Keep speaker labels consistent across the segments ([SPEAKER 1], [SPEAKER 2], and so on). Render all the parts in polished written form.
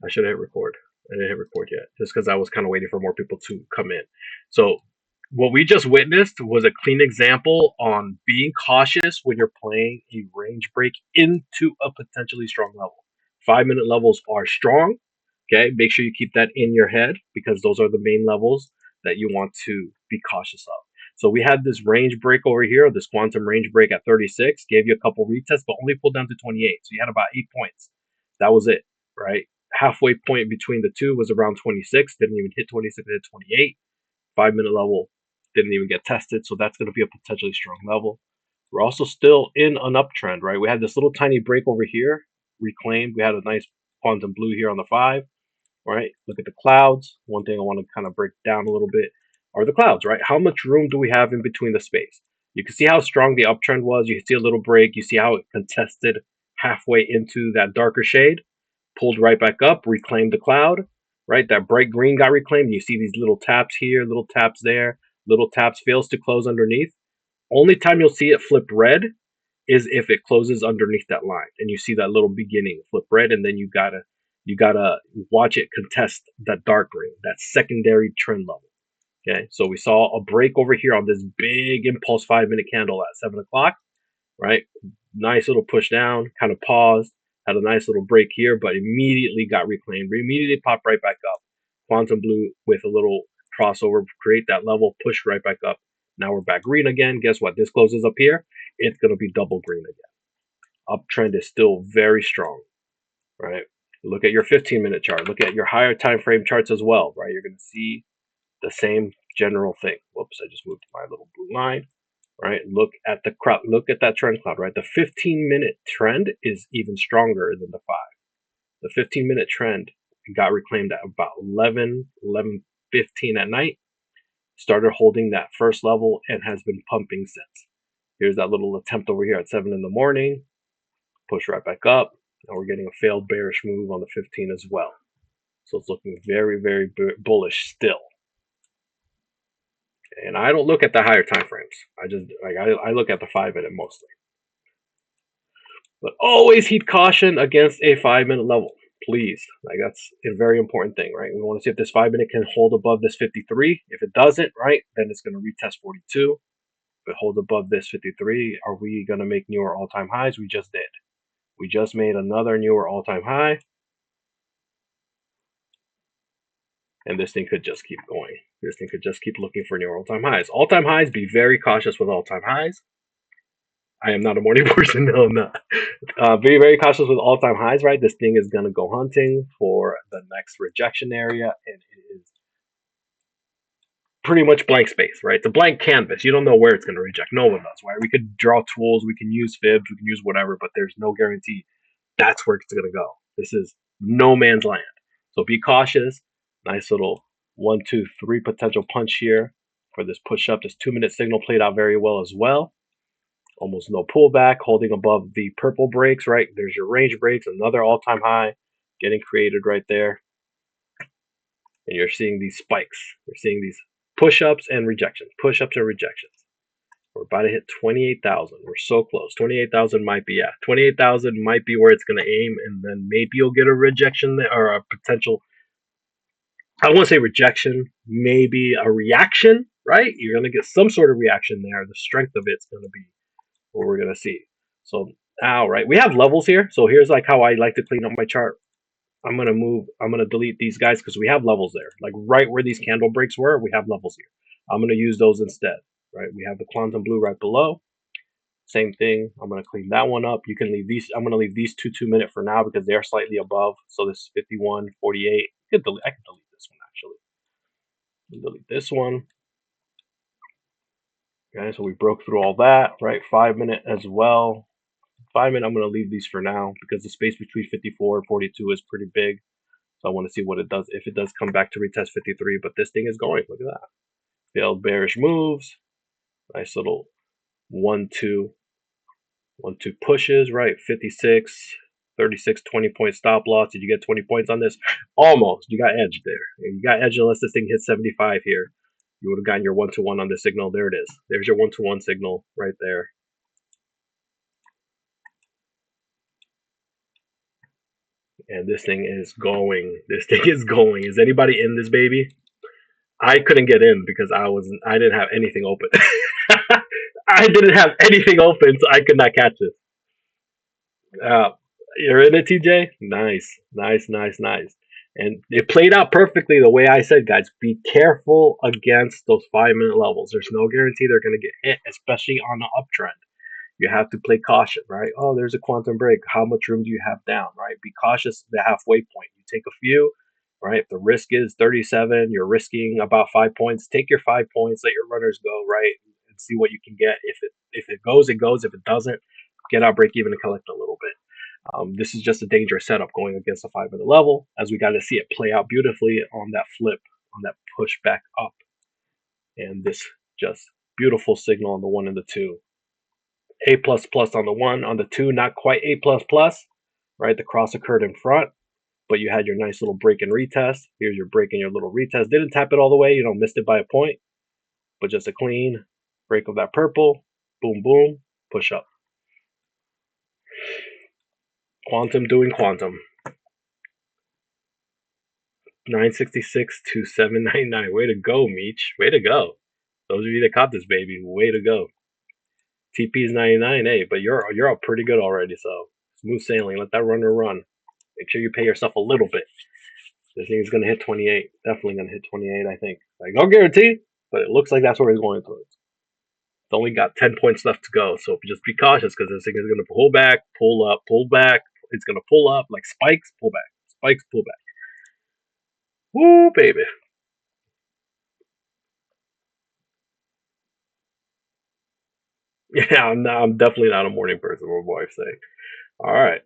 [SPEAKER 1] I should hit record. I didn't hit record yet, just because I was kind of waiting for more people to come in. So, what we just witnessed was a clean example on being cautious when you're playing a range break into a potentially strong level. 5 minute levels are strong. Okay, make sure you keep that in your head because those are the main levels that you want to be cautious of. So we had this range break over here, this quantum range break at 36, gave you a couple retests, but only pulled down to 28. So you had about 8 points. That was it, right? Halfway point between the two was around 26. Didn't even hit 26, hit 28. 5 minute level didn't even get tested. So that's going to be a potentially strong level. We're also still in an uptrend, right? We had this little tiny break over here, reclaimed. We had a nice quantum blue here on the 5, right? Look at the clouds. One thing I want to kind of break down a little bit are the clouds, right? How much room do we have in between the space? You can see how strong the uptrend was. You can see a little break. You see how it contested halfway into that darker shade, pulled right back up, reclaimed the cloud, right? That bright green got reclaimed. You see these little taps here, little taps there, little taps, fails to close underneath. Only time you'll see it flip red is if it closes underneath that line and you see that little beginning flip red, and then you gotta watch it contest that dark green, that secondary trend level. Okay, so we saw a break over here on this big impulse 5 minute candle at 7 o'clock, right? Nice little push down, kind of paused, had a nice little break here, but immediately got reclaimed, immediately popped right back up. Quantum blue with a little crossover, create that level, push right back up. Now we're back green again. Guess what? This closes up here. It's going to be double green again. Uptrend is still very strong, right? Look at your 15-minute chart. Look at your higher time frame charts as well, right? You're going to see the same general thing. Whoops, I just moved my little blue line, right? Look at the crowd. Look at that trend cloud, right? The 15-minute trend is even stronger than the 5. The 15-minute trend got reclaimed at about 11:15 at night, started holding that first level, and has been pumping since. Here's that little attempt over here at 7 in the morning, push right back up. Now we're getting a failed bearish move on the 15 as well. So it's looking very, very bullish still. And I don't look at the higher time frames. I look at the 5 minute mostly. But always heed caution against a 5 minute level, please. Like that's a very important thing, right? We want to see if this 5 minute can hold above this 53. If it doesn't, right, then it's going to retest 42. If it holds above this 53, are we going to make newer all-time highs? We just did. We just made another newer all-time high. And this thing could just keep going. This thing could just keep looking for newer all-time highs. All-time highs, be very cautious with all-time highs. I am not a morning person. No, I'm not. Be very cautious with all-time highs, right? This thing is going to go hunting for the next rejection area, and it is pretty much blank space, right? It's a blank canvas. You don't know where it's going to reject. No one does, right? We could draw tools, we can use fibs, we can use whatever, but there's no guarantee that's where it's going to go. This is no man's land. So be cautious. Nice little 1, 2, 3 potential punch here for this push up. This 2 minute signal played out very well as well. Almost no pullback, holding above the purple breaks, right? There's your range breaks, another all-time high getting created right there. And you're seeing these spikes. You're seeing these push-ups and rejections, push-ups and rejections. We're about to hit 28,000. We're so close. 28,000 might be, 28,000 might be where it's going to aim, and then maybe you'll get a rejection there, or a potential, I won't say rejection, maybe a reaction, right? You're going to get some sort of reaction there. The strength of it's going to be what we're going to see. So now, right, we have levels here. So here's like how I like to clean up my chart. I'm going to delete these guys because we have levels there. Like right where these candle breaks were, we have levels here. I'm going to use those instead, right? We have the quantum blue right below. Same thing. I'm going to clean that one up. You can leave these. I'm going to leave these 2 minute for now because they're slightly above. So this is 51, 48. I can delete this one actually. Delete this one. Okay, so we broke through all that, right? 5 minute as well. 5 minute, I'm going to leave these for now because the space between 54 and 42 is pretty big. So I want to see what it does, if it does come back to retest 53. But this thing is going. Look at that. Failed bearish moves. Nice little 1, 2, 1, 2 pushes, right? 56, 36, 20-point stop loss. Did you get 20 points on this? Almost. You got edged there. You got edged unless this thing hits 75 here. You would have gotten your 1-to-1 on this signal. There it is. There's your 1-to-1 signal right there. And this thing is going. This thing is going. Is anybody in this baby? I couldn't get in because I didn't have anything open. I didn't have anything open, so I could not catch it. Uh, you're in it, TJ. Nice, nice, nice, nice. And it played out perfectly the way I said, guys. Be careful against those 5 minute levels. There's no guarantee they're going to get hit, especially on the uptrend. You have to play caution, right? Oh, there's a quantum break. How much room do you have down, right? Be cautious at the halfway point. You take a few, right? If the risk is 37, you're risking about 5 points. Take your 5 points, let your runners go, right? And see what you can get. If it goes, it goes. If it doesn't, get out, break even, and collect a little bit. This is just a dangerous setup going against a 5 minute level, as we got to see it play out beautifully on that flip, on that push back up, and this just beautiful signal on the 1 and the 2. A plus plus on the 1, on the 2, not quite A plus plus, right? The cross occurred in front, but you had your nice little break and retest. Here's your break and your little retest. Didn't tap it all the way, missed it by a point, but just a clean break of that purple. Boom, boom, push up. Quantum doing quantum. 966 to 799. Way to go, Meech. Way to go. Those of you that caught this baby, way to go. TP is 99, hey, but you're up pretty good already, so smooth sailing. Let that runner run. Make sure you pay yourself a little bit. This thing is gonna hit 28. Definitely gonna hit 28, I think. Like, no guarantee, but it looks like that's where he's going towards. It's only got 10 points left to go, so just be cautious because this thing is gonna pull back, pull up, pull back. It's gonna pull up like spikes, pull back, spikes, pull back. Woo, baby. Yeah, I'm definitely not a morning person. What my wife say. All right,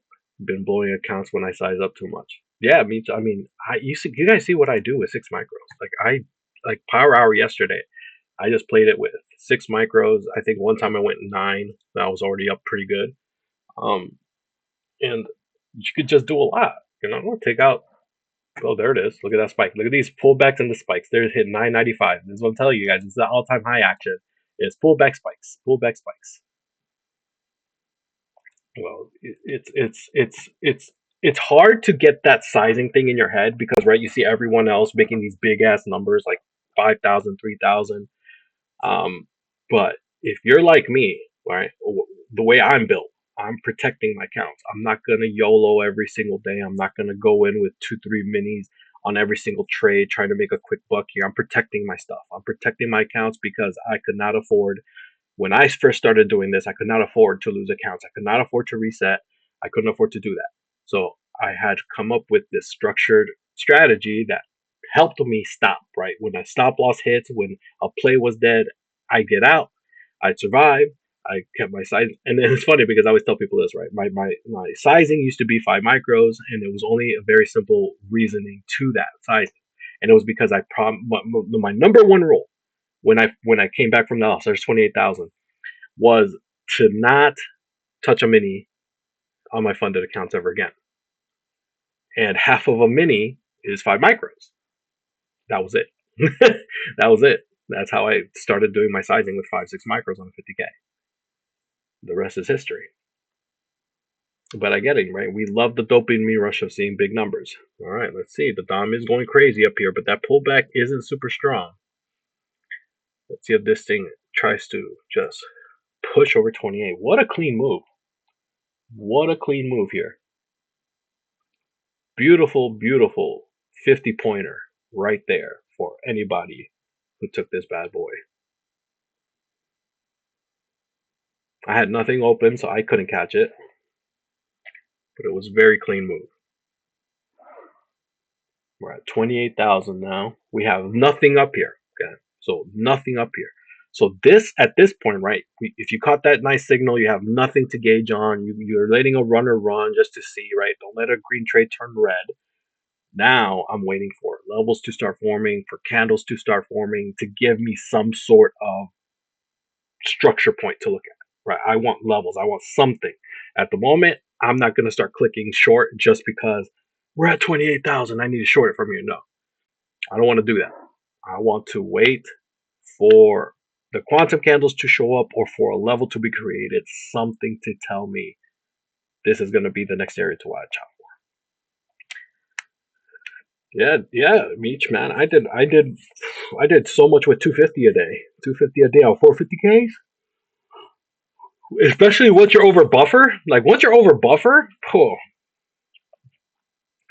[SPEAKER 1] been blowing accounts when I size up too much. Yeah, me. I mean, you guys see what I do with 6 micros? Like Power Hour yesterday. I just played it with 6 micros. I think one time I went 9. I was already up pretty good. Um, and you could just do a lot. Take out. Oh, there it is. Look at that spike. Look at these pullbacks and the spikes. They're hit 995. This is what I'm telling you guys. It's the all-time high action. It's pullback spikes. Pullback spikes. Well, it's hard to get that sizing thing in your head because right, you see everyone else making these big ass numbers like 5,000, 3,000. But if you're like me, right, the way I'm built, I'm protecting my counts. I'm not gonna YOLO every single day. I'm not gonna go in with 2, 3 minis on every single trade trying to make a quick buck here. I'm protecting my stuff. I'm protecting my accounts because I could not afford when I first started doing this, I could not afford to lose accounts. I could not afford to reset. I couldn't afford to do that. So I had come up with this structured strategy that helped me stop, right? When a stop loss hits, when a play was dead, I get out, I survive, I kept my size. And then it's funny because I always tell people this, right? My sizing used to be 5 micros, and it was only a very simple reasoning to that sizing. And it was because my number one rule when I came back from the loss, there's 28,000, was to not touch a mini on my funded accounts ever again. And half of a mini is 5 micros. That was it. That was it. That's how I started doing my sizing with 5, 6 micros on 50K. The rest is history. But I get it, right? We love the dopamine rush of seeing big numbers. All right, let's see. The Dom is going crazy up here, but that pullback isn't super strong. Let's see if this thing tries to just push over 28. What a clean move. What a clean move here. Beautiful, beautiful 50 pointer right there for anybody who took this bad boy. I had nothing open, so I couldn't catch it, but it was a very clean move. We're at 28,000 now. We have nothing up here. Okay, so nothing up here. So this at this point, right? If you caught that nice signal, you have nothing to gauge on. You're letting a runner run just to see, right? Don't let a green trade turn red. Now I'm waiting for levels to start forming, for candles to start forming, to give me some sort of structure point to look at. Right? I want levels. I want something. At the moment, I'm not going to start clicking short just because we're at 28,000. I need to short it from here. No, I don't want to do that. I want to wait for the quantum candles to show up or for a level to be created, something to tell me this is going to be the next area to watch out for. Yeah, Meech, man. I did so much with 250 a day. 250 a day on 450Ks. Especially once you're over buffer. Like once you're over buffer,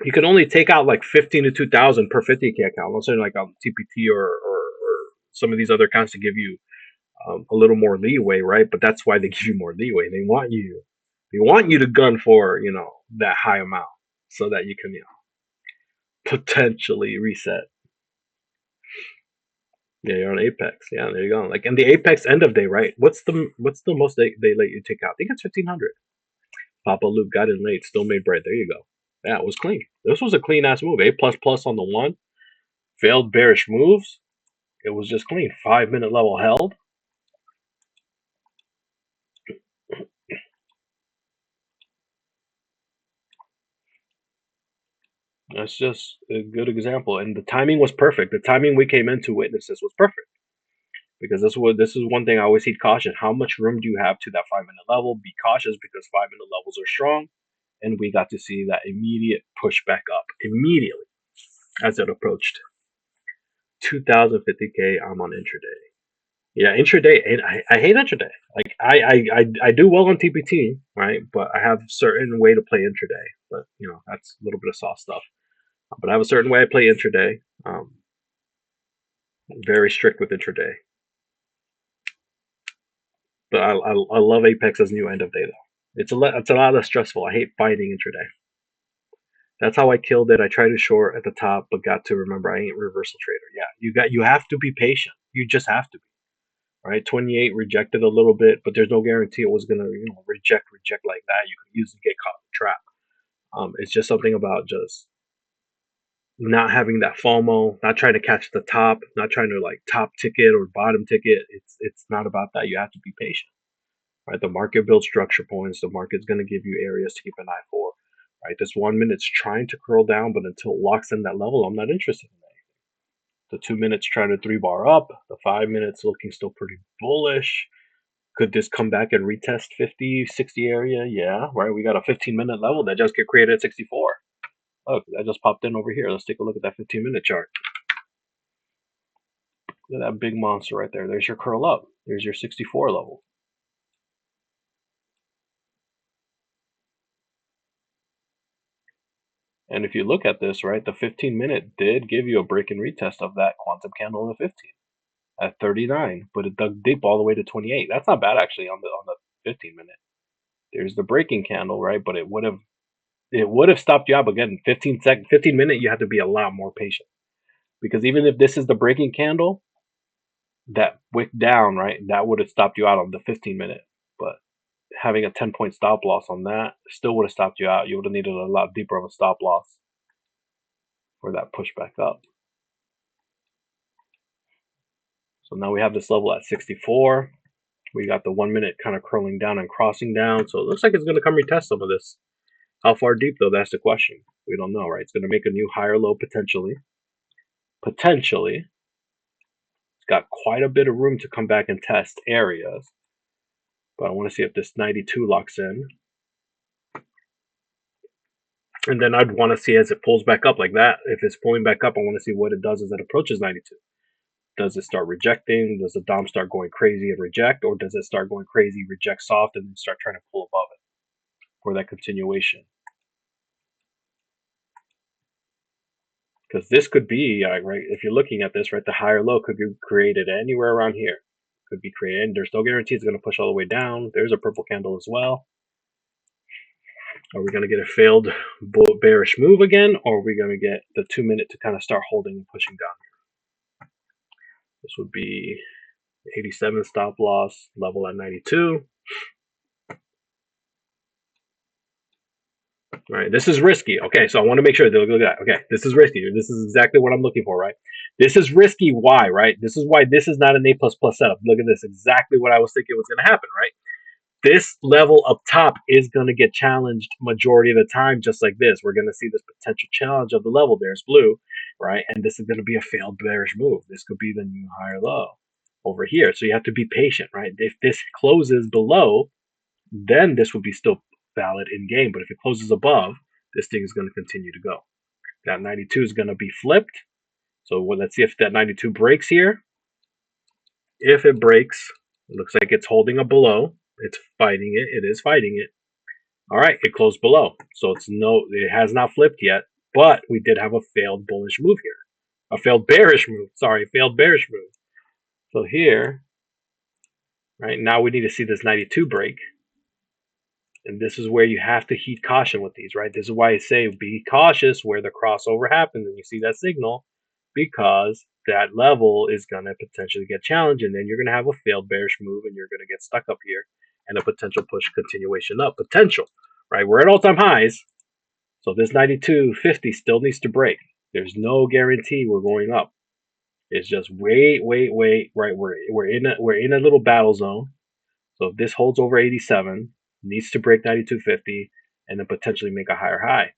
[SPEAKER 1] you can only take out like 15 to 2,000 per 50K account. Let's say like on TPT or some of these other accounts to give you a little more leeway, right? But that's why they give you more leeway. They want you to gun for that high amount so that you can potentially reset. Yeah, you're on Apex. Yeah, there you go. Like in the Apex end of day, right? What's the most they let you take out? I think it's 1,500. Papa Luke got in late, still made bread. There you go. Yeah, it was clean. This was a clean ass move. A plus plus on the one. Failed bearish moves. It was just clean. 5 minute level held. That's just a good example. And the timing was perfect. The timing we came in to witness this was perfect. Because this is one thing I always heed caution. How much room do you have to that 5 minute level? Be cautious because 5 minute levels are strong. And we got to see that immediate push back up immediately as it approached 2050K. I'm on intraday. Yeah, intraday, and I hate intraday. Like I do well on TPT, right? But I have a certain way to play intraday. But that's a little bit of soft stuff. But I have a certain way I play intraday. Very strict with intraday. But I love Apex's new end of day though. It's a lot less stressful. I hate fighting intraday. That's how I killed it. I tried to short at the top, but got to remember I ain't reversal trader. Yeah, you have to be patient. You just have to be. Right, 28 rejected a little bit, but there's no guarantee it was gonna reject like that. You could easily get caught in the trap. It's just something about just not having that FOMO, not trying to catch the top, not trying to like top ticket or bottom ticket. It's not about that. You have to be patient. Right, the market builds structure points. The market's going to give you areas to keep an eye for. Right, this 1 minute's trying to curl down, but until it locks in that level, I'm not interested in that. The 2 minutes trying to 3 bar up. The 5 minutes looking still pretty bullish. Could this come back and retest 50, 60 area? Yeah, right. We got a 15-minute level that just get created at 64. Look, that just popped in over here. Let's take a look at that 15-minute chart. Look at that big monster right there. There's your curl up. There's your 64 level. And if you look at this, right, the 15-minute did give you a break and retest of that quantum candle in the 15 at 39, but it dug deep all the way to 28. That's not bad actually on the 15-minute. There's the breaking candle, right? But it would have stopped you up again. 15-minute, you have to be a lot more patient because even if this is the breaking candle that wick down, right, that would have stopped you out on the 15-minute. But having a 10-point stop loss on that still would have stopped you out. You would have needed a lot deeper of a stop loss for that push back up. So now we have this level at 64. We got the 1 minute kind of curling down and crossing down. So it looks like it's going to come retest some of this. How far deep, though? That's the question. We don't know, right? It's going to make a new higher low potentially. Potentially. It's got quite a bit of room to come back and test areas. But I want to see if this 92 locks in. And then I'd want to see as it pulls back up like that. If it's pulling back up, I want to see what it does as it approaches 92. Does it start rejecting? Does the DOM start going crazy and reject? Or does it start going crazy, reject soft, and then start trying to pull above it for that continuation? Because this could be, right, if you're looking at this, right, the higher low could be created anywhere around here. Could be created. There's no guarantee it's going to push all the way down. There's a purple candle as well. Are we going to get a failed bearish move again? Or are we going to get the 2 minute to kind of start holding and pushing down? This would be 87 stop loss, level at 92. Right, this is risky. Okay, so I want to make sure. Look at that. Okay, this is risky. This is exactly what I'm looking for, right? This is risky. Why, right? This is why this is not an A++ setup. Look at this. Exactly what I was thinking was going to happen, right? This level up top is going to get challenged majority of the time, just like this. We're going to see this potential challenge of the level. There's blue, right? And this is going to be a failed bearish move. This could be the new higher low over here. So you have to be patient, right? If this closes below, then this would be still valid in game. But if it closes above, this thing is going to continue to go. That 92 is going to be flipped. So let's see if that 92 breaks here. If it breaks, it looks like it's holding a below. It's fighting it. It is fighting it. All right, it closed below. So it has not flipped yet, but we did have a failed bullish move here. A failed bearish move. Sorry, failed bearish move. So here, right now we need to see this 92 break. And this is where you have to heed caution with these, right? This is why I say be cautious where the crossover happens and you see that signal, because that level is going to potentially get challenged, and then you're going to have a failed bearish move and you're going to get stuck up here and a potential push continuation up. Potential, right? We're at all-time highs. So this 92.50 still needs to break. There's no guarantee we're going up. It's just wait, right? We're in a little battle zone. So if this holds over 87, needs to break 92.50 and then potentially make a higher high.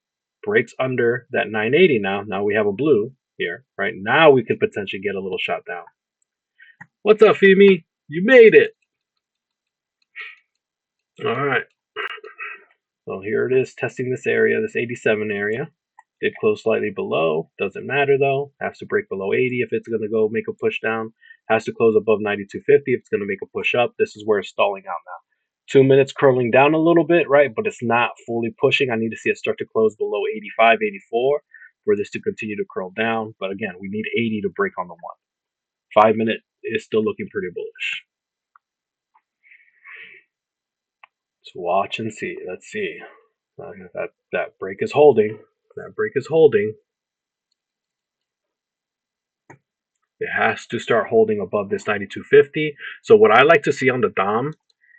[SPEAKER 1] Breaks under that 980 now. Now we have a blue here, right? Now we could potentially get a little shot down. What's up, Femi? You made it. All right. So here it is, testing this area, this 87 area. Did close slightly below. Doesn't matter though. Has to break below 80 if it's going to go make a push down. Has to close above 92.50 if it's going to make a push up. This is where it's stalling out now. 2 minutes curling down a little bit, right? But it's not fully pushing. I need to see it start to close below 85, 84 for this to continue to curl down. But again, we need 80 to break on the 1. 5 minute is still looking pretty bullish. So watch and see. Let's see. That break is holding. That break is holding. It has to start holding above this 92.50. So what I like to see on the DOM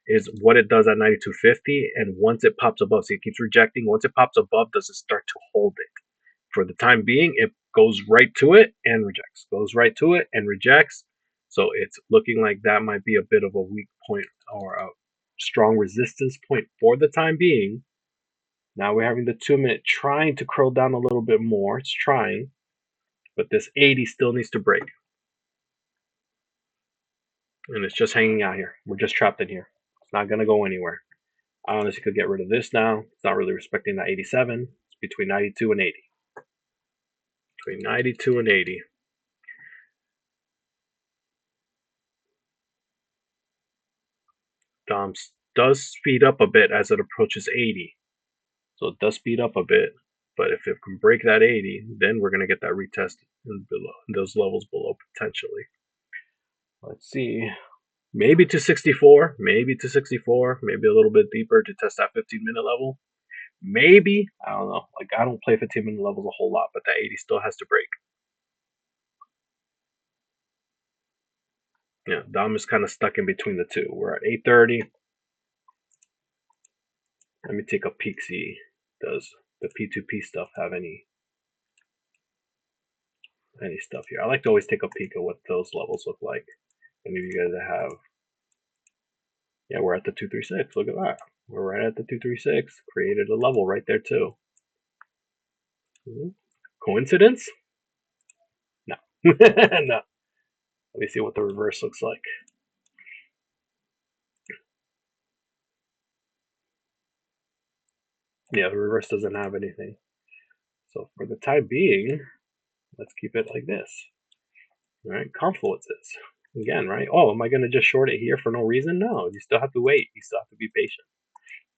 [SPEAKER 1] is what it does at 92.50, and once it pops above, see, it keeps rejecting. Once it pops above, does it start to hold it? For the time being, it goes right to it and rejects. Goes right to it and rejects. So it's looking like that might be a bit of a weak point or a strong resistance point for the time being. Now we're having the 2 minute trying to curl down a little bit more. It's trying, but this 80 still needs to break. And it's just hanging out here. We're just trapped in here. It's not going to go anywhere. I honestly could get rid of this now. It's not really respecting that 87. It's between 92 and 80. Between 92 and 80. DOM does speed up a bit as it approaches 80. So it does speed up a bit. But if it can break that 80, then we're going to get that retest in those levels below potentially. Let's see. Maybe to 64. Maybe to 64. Maybe a little bit deeper to test that 15-minute level. Maybe. I don't know. Like, I don't play 15-minute levels a whole lot, but that 80 still has to break. Yeah, Dom is kind of stuck in between the two. We're at 8:30. Let me take a peek, see, does the P2P stuff have any stuff here? I like to always take a peek at what those levels look like. Any of you guys that have, yeah, we're at the 236. Look at that. We're right at the 236. Created a level right there too. Coincidence? No. No. Let me see what the reverse looks like. Yeah, the reverse doesn't have anything. So for the time being, let's keep it like this. All right, confluences. Again, right? Oh, am I going to just short it here for no reason? No, you still have to wait. You still have to be patient.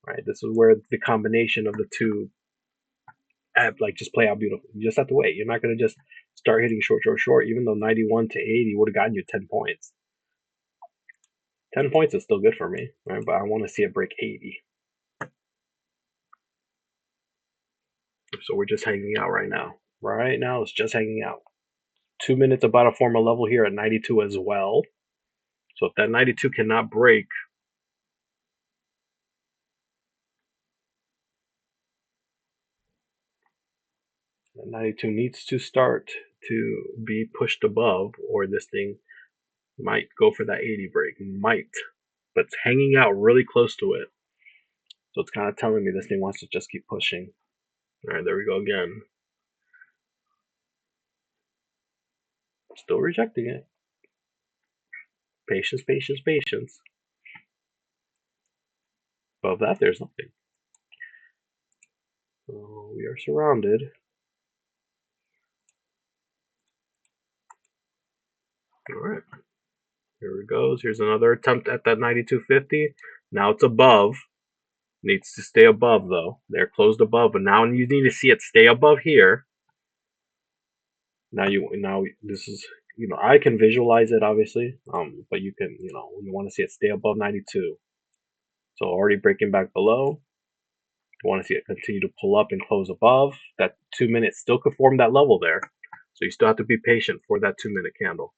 [SPEAKER 1] Right? This is where the combination of the two like just play out beautifully. You just have to wait. You're not going to just start hitting short, even though 91 to 80 would have gotten you 10 points. 10 points is still good for me, right? But I want to see it break 80. So we're just hanging out right now. Right now, it's just hanging out. 2 minutes about to form a level here at 92 as well. So if that 92 cannot break, that 92 needs to start to be pushed above, or this thing might go for that 80 break. Might. But it's hanging out really close to it. So it's kind of telling me this thing wants to just keep pushing. All right, there we go again. Still rejecting it. Patience, patience, patience. Above that, there's nothing. So we are surrounded. All right, here it goes. Here's another attempt at that 92.50. Now it's above. Needs to stay above though. They're closed above, but now you need to see it stay above here. Now this is, I can visualize it obviously, but you can, you want to see it stay above 92. So already breaking back below. You want to see it continue to pull up and close above. That 2 minutes still could form that level there. So you still have to be patient for that 2 minute candle.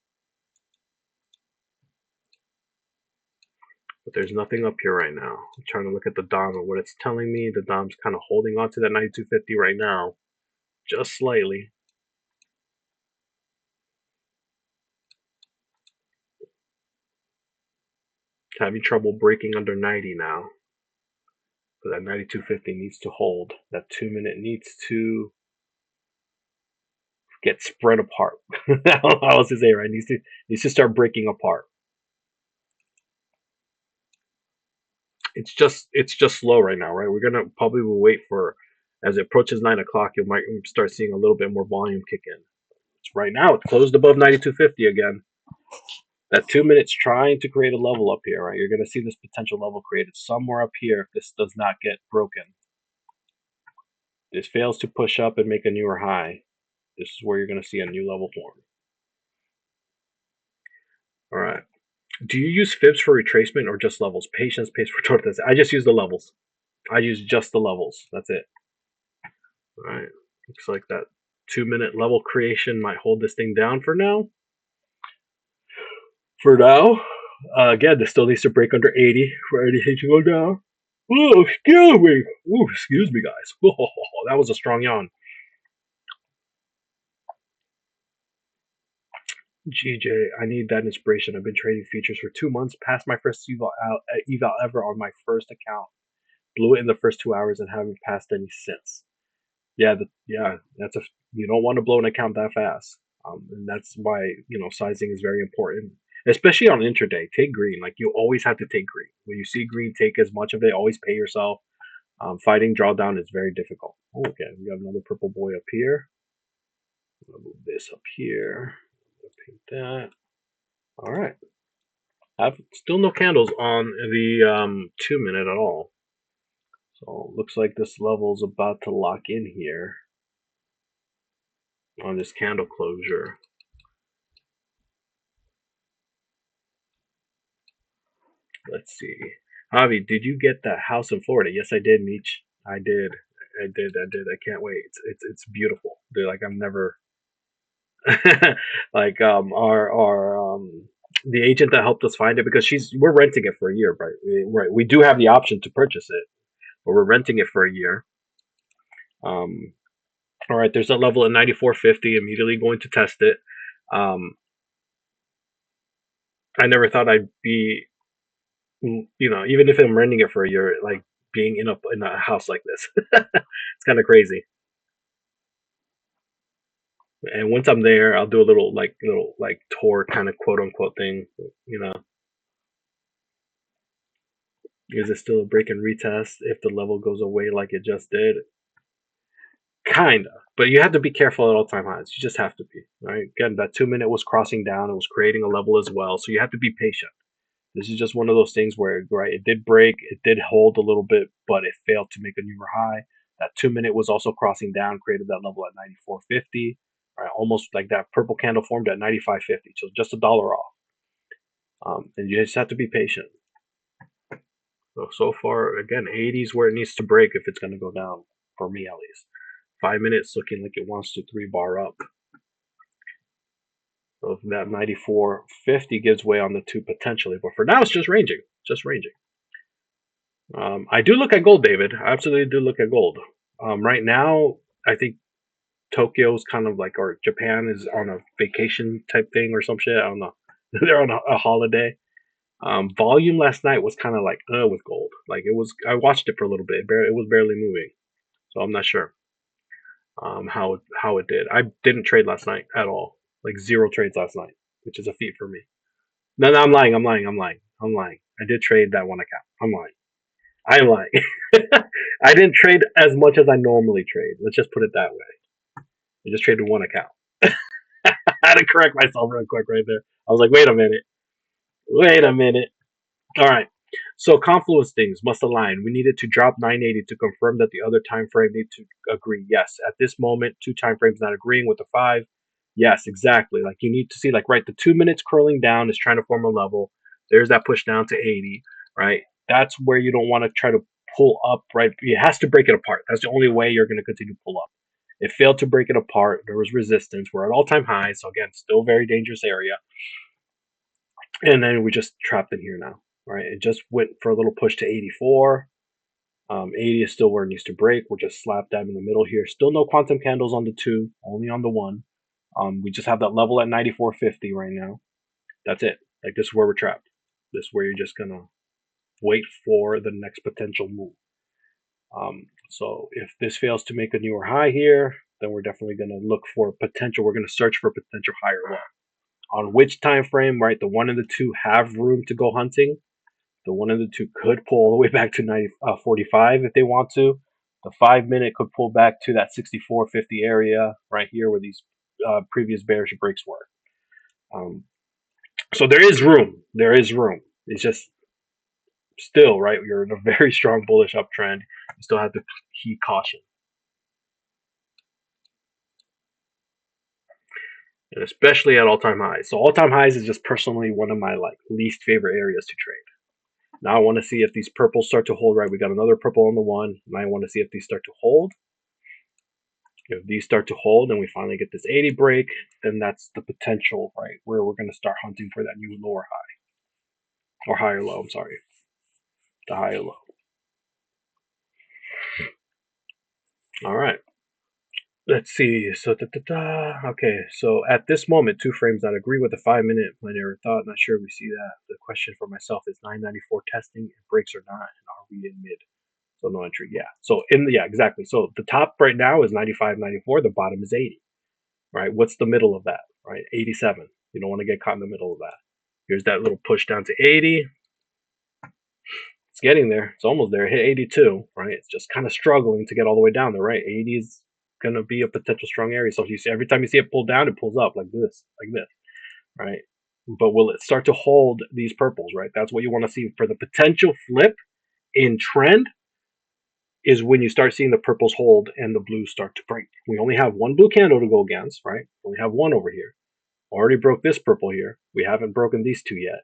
[SPEAKER 1] But there's nothing up here right now. I'm trying to look at the DOM and what it's telling me. The DOM's kind of holding on to that 92.50 right now, just slightly. Having trouble breaking under 90 now. So that 92.50 needs to hold. That 2 minute needs to get spread apart. I don't know how else to say, right? Needs to start breaking apart. It's just slow right now, right? We're gonna probably wait for, as it approaches 9 o'clock, you might start seeing a little bit more volume kick in. Right now, it's closed above 92.50 again. That 2 minutes trying to create a level up here, right? You're gonna see this potential level created somewhere up here if this does not get broken. This fails to push up and make a newer high. This is where you're gonna see a new level form. All right. Do you use fibs for retracement or just levels? Patience pays for tortoise. I just use the levels. I use just the levels. That's it. All right. Looks like that 2 minute level creation might hold this thing down for now. Again, this still needs to break under 80 for anything to go down. Oh, excuse me. Oh, excuse me, guys. Oh, that was a strong yawn. GJ, I need that inspiration. I've been trading futures for 2 months, passed my first eval ever on my first account. Blew it in the first 2 hours and haven't passed any since. Yeah, that's you don't want to blow an account that fast, and that's why sizing is very important, especially on intraday. Take green, like you always have to take green. When you see green, take as much of it. Always pay yourself. Fighting drawdown is very difficult. Okay, we have another purple boy up here. I'll move this up here. Paint that. All right. I've still no candles on the 2 minute at all. So looks like this level's about to lock in here on this candle closure. Let's see. Javi, did you get that house in Florida? Yes, I did, Meech. I did. I can't wait. It's beautiful. They're like I'm never like our the agent that helped us find it, because we're renting it for a year, right? We do have the option to purchase it, but we're renting it for a year. All right, there's a level at 94.50. Immediately going to test it. I never thought I'd be, even if I'm renting it for a year, like being in a house like this. It's kind of crazy. And once I'm there, I'll do a little tour kind of quote unquote thing. You know, is it still a break and retest if the level goes away like it just did? Kinda, but you have to be careful at all time highs. You just have to be, right. Again, that 2 minute was crossing down. It was creating a level as well, so you have to be patient. This is just one of those things where, right, it did break, it did hold a little bit, but it failed to make a newer high. That 2 minute was also crossing down, created that level at 94.50. Right, almost like that purple candle formed at 95.50, so just $1 off. And you just have to be patient. So far, again, 80 is where it needs to break if it's going to go down, for me at least. 5 minutes looking like it wants to 3 bar up. So if that 94.50 gives way on the 2 potentially, but for now it's just ranging. I do look at gold, David. I absolutely do look at gold. Right now, I think Tokyo's kind of like, or Japan is on a vacation type thing or some shit. I don't know. They're on a holiday. Volume last night was kind of like with gold. Like it was. I watched it for a little bit. It was barely moving, so I'm not sure how it did. I didn't trade last night at all. Like zero trades last night, which is a feat for me. No, I'm lying. I did trade that one account. I am lying. I didn't trade as much as I normally trade. Let's just put it that way. I just traded one account. I had to correct myself real quick right there. I was like, wait a minute. All right. So confluence things must align. We needed to drop 980 to confirm that the other time frame need to agree. Yes. At this moment, two time frames not agreeing with the five. Yes, exactly. Like you need to see, like, right, the 2 minutes curling down is trying to form a level. There's that push down to 80, right? That's where you don't want to try to pull up, right? It has to break it apart. That's the only way you're going to continue to pull up. It failed to break it apart. There was resistance. We're at all time highs. So again, still very dangerous area. And then we just trapped in here now, right? It just went for a little push to 84. 80 is still where it needs to break. We're just slap dab in the middle here. Still no quantum candles on the two, only on the one. We just have that level at 94.50 right now. That's it. Like this is where we're trapped. This is where you're just gonna wait for the next potential move. So if this fails to make a newer high here, then we're definitely gonna look for potential. We're gonna search for potential higher low. On which time frame, right? The one and the two have room to go hunting. The one and the two could pull all the way back to 45 if they want to. The 5 minute could pull back to that 64.50 area right here where these previous bearish breaks were. So there is room. There is room. It's just still, right? You're in a very strong bullish uptrend. You still have to heed caution. And especially at all-time highs. So all-time highs is just personally one of my least favorite areas to trade. Now I want to see if these purples start to hold, right? We got another purple on the one. Now I want to see if these start to hold. If these start to hold and we finally get this 80 break, then that's the potential, right? Where we're going to start hunting for that new lower high. Or higher low, I'm sorry. The higher low. All right. Let's see. So, okay. So at this moment, two frames that agree with the 5 minute linear thought. Not sure we see that. The question for myself is 994 testing. It breaks or not, and are we in mid? So no entry. Yeah. So exactly. So the top right now is 95, 94. The bottom is 80. Right. What's the middle of that? Right. 87. You don't want to get caught in the middle of that. Here's that little push down to 80. It's getting there. It's almost there. It hit 82. Right. It's just kind of struggling to get all the way down there. Right. 80 is gonna be a potential strong area. So if you see every time you see it pull down, it pulls up like this, right? But will it start to hold these purples, right? That's what you want to see for the potential flip in trend is when you start seeing the purples hold and the blues start to break. We only have one blue candle to go against, right? We only have one over here. Already broke this purple here. We haven't broken these two yet.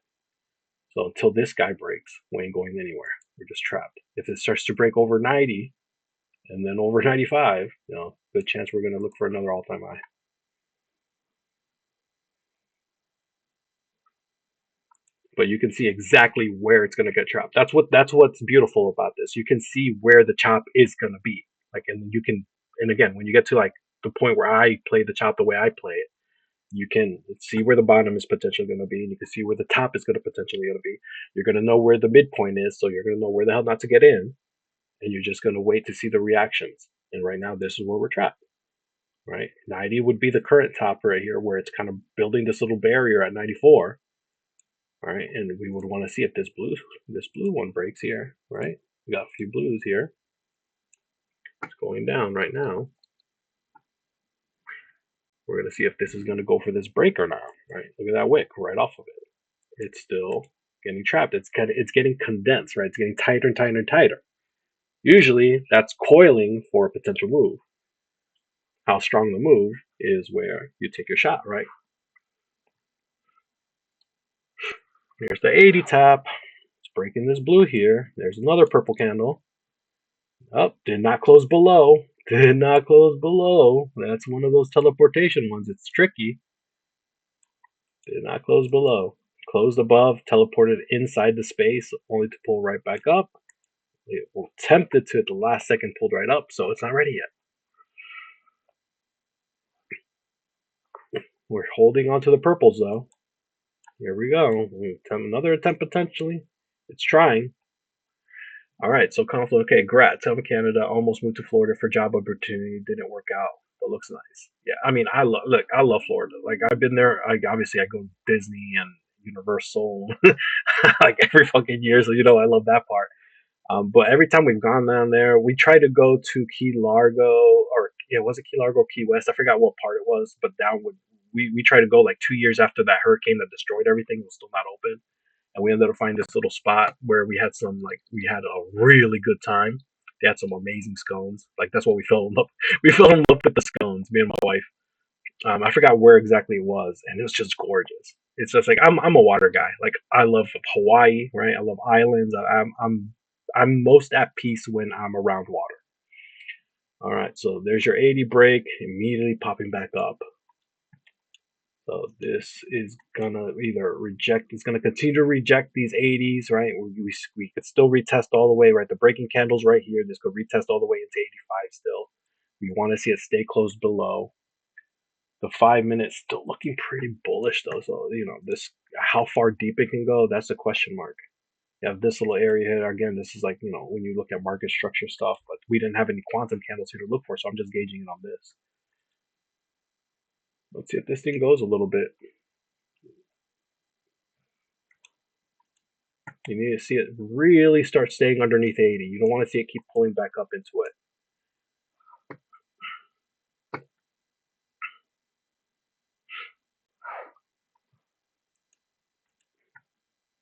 [SPEAKER 1] So until this guy breaks, we ain't going anywhere. We're just trapped. If it starts to break over 90, and then over 95, good chance we're going to look for another all-time high. But you can see exactly where it's going to get trapped. That's what's beautiful about this. You can see where the chop is going to be. And again, when you get to the point where I play the chop the way I play it, you can see where the bottom is potentially going to be, and you can see where the top is going to potentially going to be. You're going to know where the midpoint is, so you're going to know where the hell not to get in, and you're just going to wait to see the reactions. And right now, this is where we're trapped. Right, 90 would be the current top right here, where it's kind of building this little barrier at 94. All right, and we would want to see if this blue one breaks here, right? We got a few blues here. It's going down right now. We're going to see if this is going to go for this break or not, right? Look at that wick right off of it. It's still getting trapped. It's getting condensed, right? It's getting tighter and tighter and tighter. Usually, that's coiling for a potential move. How strong the move is where you take your shot, right? Here's the 80 tap. It's breaking this blue here. There's another purple candle. Oh, did not close below. Did not close below. That's one of those teleportation ones. It's tricky. Did not close below. Closed above, teleported inside the space, only to pull right back up. It attempted to at the last second, pulled right up, so it's not ready yet. We're holding on to the purples though. Here we go. Another attempt potentially. It's trying. All right, so conflict. Okay, Grat, tell me Canada almost moved to Florida for job opportunity. Didn't work out, but looks nice. Yeah, I mean, I love Florida. Like I've been there. Obviously I go to Disney and Universal like every fucking year, so I love that part. But every time we've gone down there, we try to go to Key Largo, or was it Key Largo, Key West? I forgot what part it was, but down with we tried to go like 2 years after that hurricane that destroyed everything. It was still not open, and we ended up finding this little spot where we had a really good time. They had some amazing scones. Like that's what we fell in love. We fell in love with the scones. Me and my wife. I forgot where exactly it was, and it was just gorgeous. It's just like I'm a water guy. Like I love Hawaii, right? I love islands. I'm most at peace when I'm around water. All right, so there's your 80 break, immediately popping back up. So this is gonna either reject, it's gonna continue to reject these 80s, right? We could still retest all the way, right? The breaking candles right here. This could retest all the way into 85 still. We want to see it stay closed below. The 5 minutes still looking pretty bullish though. So this, how far deep it can go, that's a question mark. You have this little area here again. This is like when you look at market structure stuff, but we didn't have any quantum candles here to look for, so I'm just gauging it on this. Let's see if this thing goes a little bit. You need to see it really start staying underneath 80. You don't want to see it keep pulling back up into it.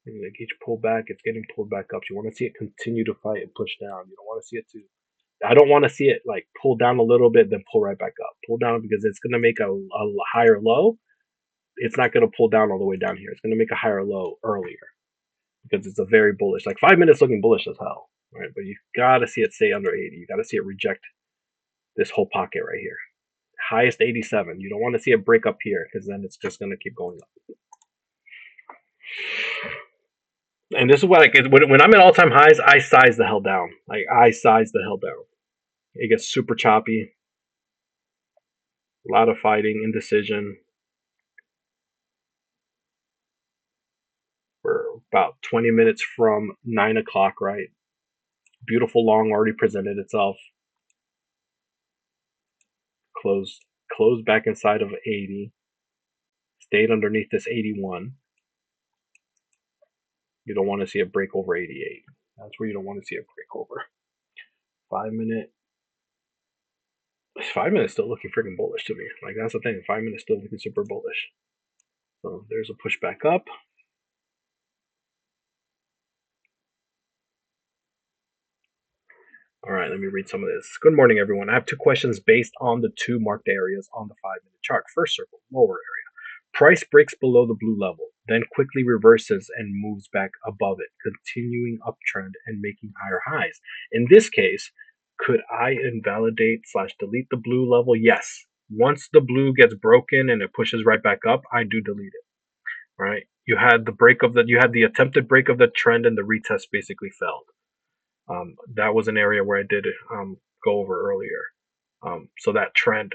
[SPEAKER 1] And like each pullback, it's getting pulled back up. You want to see it continue to fight and push down. You don't want to see it to. I don't want to see it like pull down a little bit, then pull right back up. Pull down because it's going to make a higher low. It's not going to pull down all the way down here. It's going to make a higher low earlier because it's a very bullish. Like 5 minutes looking bullish as hell, right? But you got to see it stay under 80. You got to see it reject this whole pocket right here. Highest 87. You don't want to see it break up here because then it's just going to keep going up. And this is what, like, when I'm at all time highs, I size the hell down. Like I size the hell down. It gets super choppy. A lot of fighting, indecision. We're about 20 minutes from 9 o'clock, right? Beautiful long already presented itself. Closed back inside of 80. Stayed underneath this 81. You don't want to see it break over 88. That's where you don't want to see it break over. 5 minute. 5 minutes still looking freaking bullish to me. Like that's the thing. 5 minutes still looking super bullish. So there's a push back up. All right, let me read some of this. Good morning, everyone. I have two questions based on the two marked areas on the 5 minute chart. First circle, lower area. Price breaks below the blue level, then quickly reverses and moves back above it, continuing uptrend and making higher highs. In this case, could I invalidate / delete the blue level? Yes. Once the blue gets broken and it pushes right back up, I do delete it. Right? You had the attempted break of the trend and the retest basically failed. That was an area where I did go over earlier. So that trend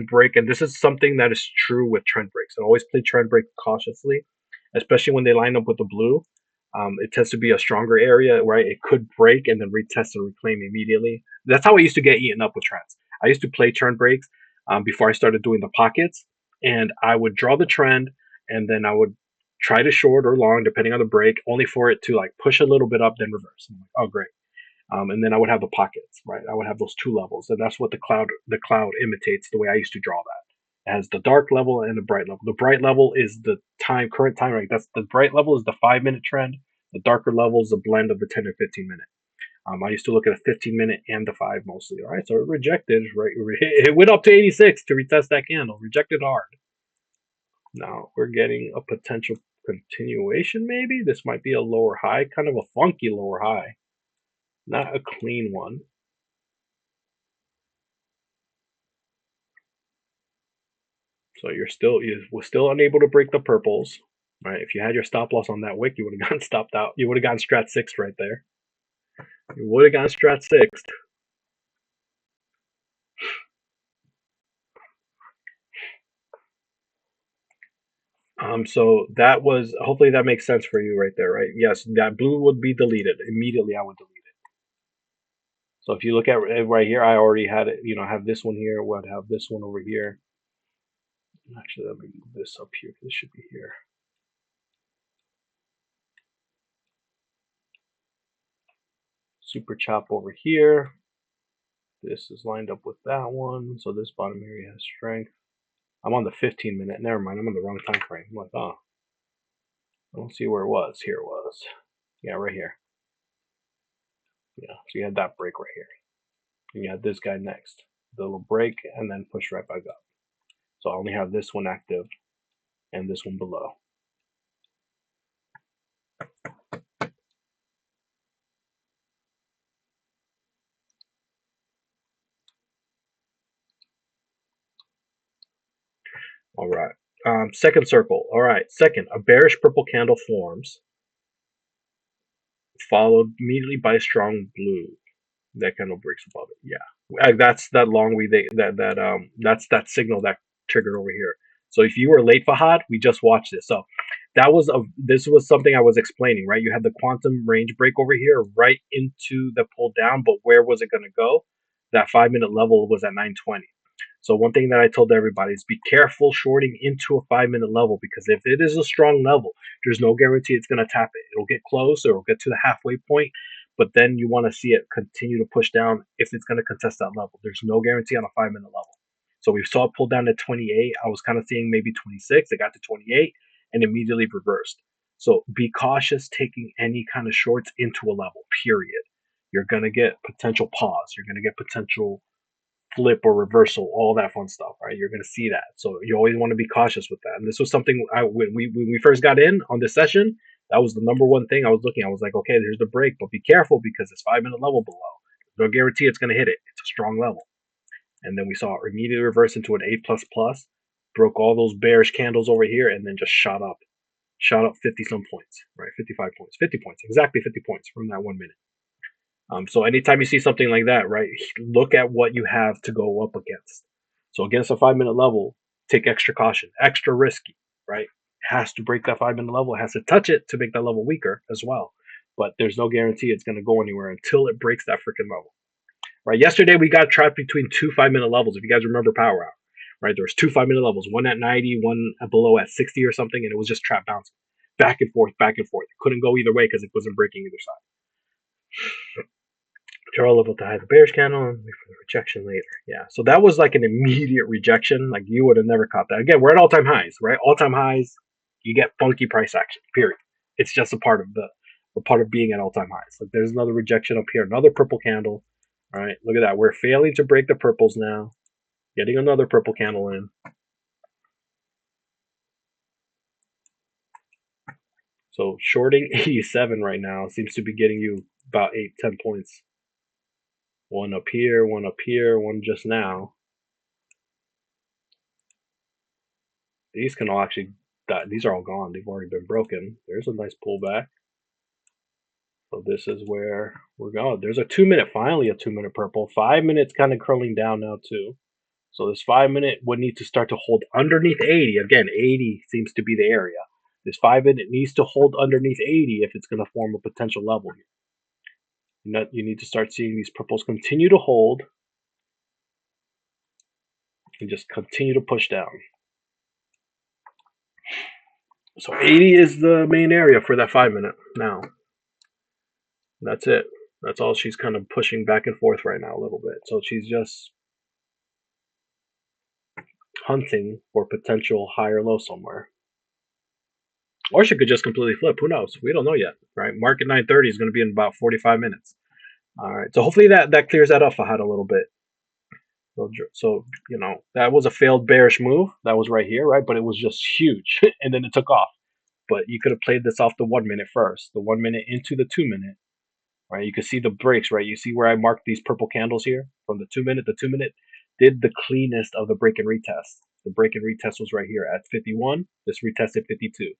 [SPEAKER 1] break, and this is something that is true with trend breaks. I always play trend break cautiously, especially when they line up with the blue. It tends to be a stronger area, right? It could break and then retest and reclaim immediately. That's how I used to get eaten up with trends. I used to play trend breaks before I started doing the pockets, and I would draw the trend, and then I would try to short or long depending on the break, only for it to like push a little bit up, then reverse. I'm like, oh great. And then I would have the pockets, right? I would have those two levels, and that's what the cloud imitates the way I used to draw that. It has the dark level and the bright level. The bright level is the current time, right? That's the bright level is the 5 minute trend. The darker level is a blend of the 10 and 15 minute. I used to look at a 15 minute and the 5 mostly. All right, so it rejected, right? It went up to 86 to retest that candle, rejected hard. Now we're getting a potential continuation, maybe. This might be a lower high, kind of a funky lower high. Not a clean one. So you were still unable to break the purples. Right? If you had your stop loss on that wick, you would have gotten stopped out. You would have gotten strat sixth right there. You would have gotten strat sixth. So that was, hopefully that makes sense for you right there, right? Yes, that blue would be deleted immediately. I would delete it. So if you look at right here, I already had it. I have this one here. Would have this one over here. Actually, let me move this up here. This should be here. Super chop over here. This is lined up with that one. So this bottom area has strength. I'm on the 15-minute. Never mind. I'm on the wrong time frame. I'm like, oh, I don't see where it was. Here it was. Yeah, right here. Yeah. So you had that break right here. And you had this guy next. The little break and then push right back up. So I only have this one active and this one below. All right. Second circle. All right. Second, a bearish purple candle forms, followed immediately by a strong blue. That candle breaks above it. Yeah, that's that long we that's that signal that triggered over here. So if you were late, Fahad, we just watched this. So this was something I was explaining, right? You had the quantum range break over here, right into the pull down, but where was it going to go? That 5 minute level was at 920. So one thing that I told everybody is be careful shorting into a 5 minute level, because if it is a strong level, there's no guarantee it's going to tap it. It'll get close or it'll get to the halfway point, but then you want to see it continue to push down if it's going to contest that level. There's no guarantee on a 5 minute level. So we saw it pull down to 28. I was kind of seeing maybe 26. It got to 28 and immediately reversed. So be cautious taking any kind of shorts into a level, period. You're going to get potential pause. You're going to get potential flip or reversal, all that fun stuff, right? You're going to see that. So you always want to be cautious with that. And this was something when we first got in on this session, that was the number one thing I was looking. I was like, okay, there's the break, but be careful because it's 5 minute level below. No guarantee it's going to hit it. It's a strong level. And then we saw it immediately reverse into an A plus plus, broke all those bearish candles over here, and then just shot up 50 some points, right? 55 points, 50 points, exactly 50 points from that 1 minute. So anytime you see something like that, right, look at what you have to go up against. So against a 5 minute level, take extra caution, extra risky, right? It has to break that 5 minute level. It has to touch it to make that level weaker as well. But there's no guarantee it's going to go anywhere until it breaks that freaking level, right? Yesterday we got trapped between two 5 minute levels. If you guys remember Power Hour, right? There was two 5 minute levels, one at 90, one below at 60 or something, and it was just trap bouncing back and forth, back and forth. It couldn't go either way because it wasn't breaking either side. Draw level to hide the bearish candle and wait for the rejection later. Yeah, so that was like an immediate rejection. Like you would have never caught that. Again, we're at all-time highs, right? All-time highs, you get funky price action. Period. It's just a part of being at all-time highs. Like there's another rejection up here, another purple candle. All right, look at that. We're failing to break the purples now. Getting another purple candle in. So shorting 87 right now seems to be getting you about 8-10 points. One up here, one just now. These can all actually, these are all gone. They've already been broken. There's a nice pullback. So this is where we're going. There's a 2 minute, finally a 2 minute purple. 5 minutes kind of curling down now too. So this 5 minute would need to start to hold underneath 80. Again, 80 seems to be the area. This 5 minute needs to hold underneath 80 if it's going to form a potential level here. You need to start seeing these purples continue to hold and just continue to push down. So 80 is the main area for that 5 minute now. That's it. That's all she's kind of pushing back and forth right now a little bit. So she's just hunting for potential higher low somewhere. Or she could just completely flip. Who knows? We don't know yet, right? Market 930 is going to be in about 45 minutes. All right. So hopefully that clears that up Fahad a little bit. So, that was a failed bearish move. That was right here, right? But it was just huge. And then it took off. But you could have played this off the 1 minute first, the 1 minute into the 2 minute. Right, you can see the breaks, right? You see where I marked these purple candles here from the 2 minute. The 2 minute did the cleanest of the break and retest. The break and retest was right here at 51. This retested 52.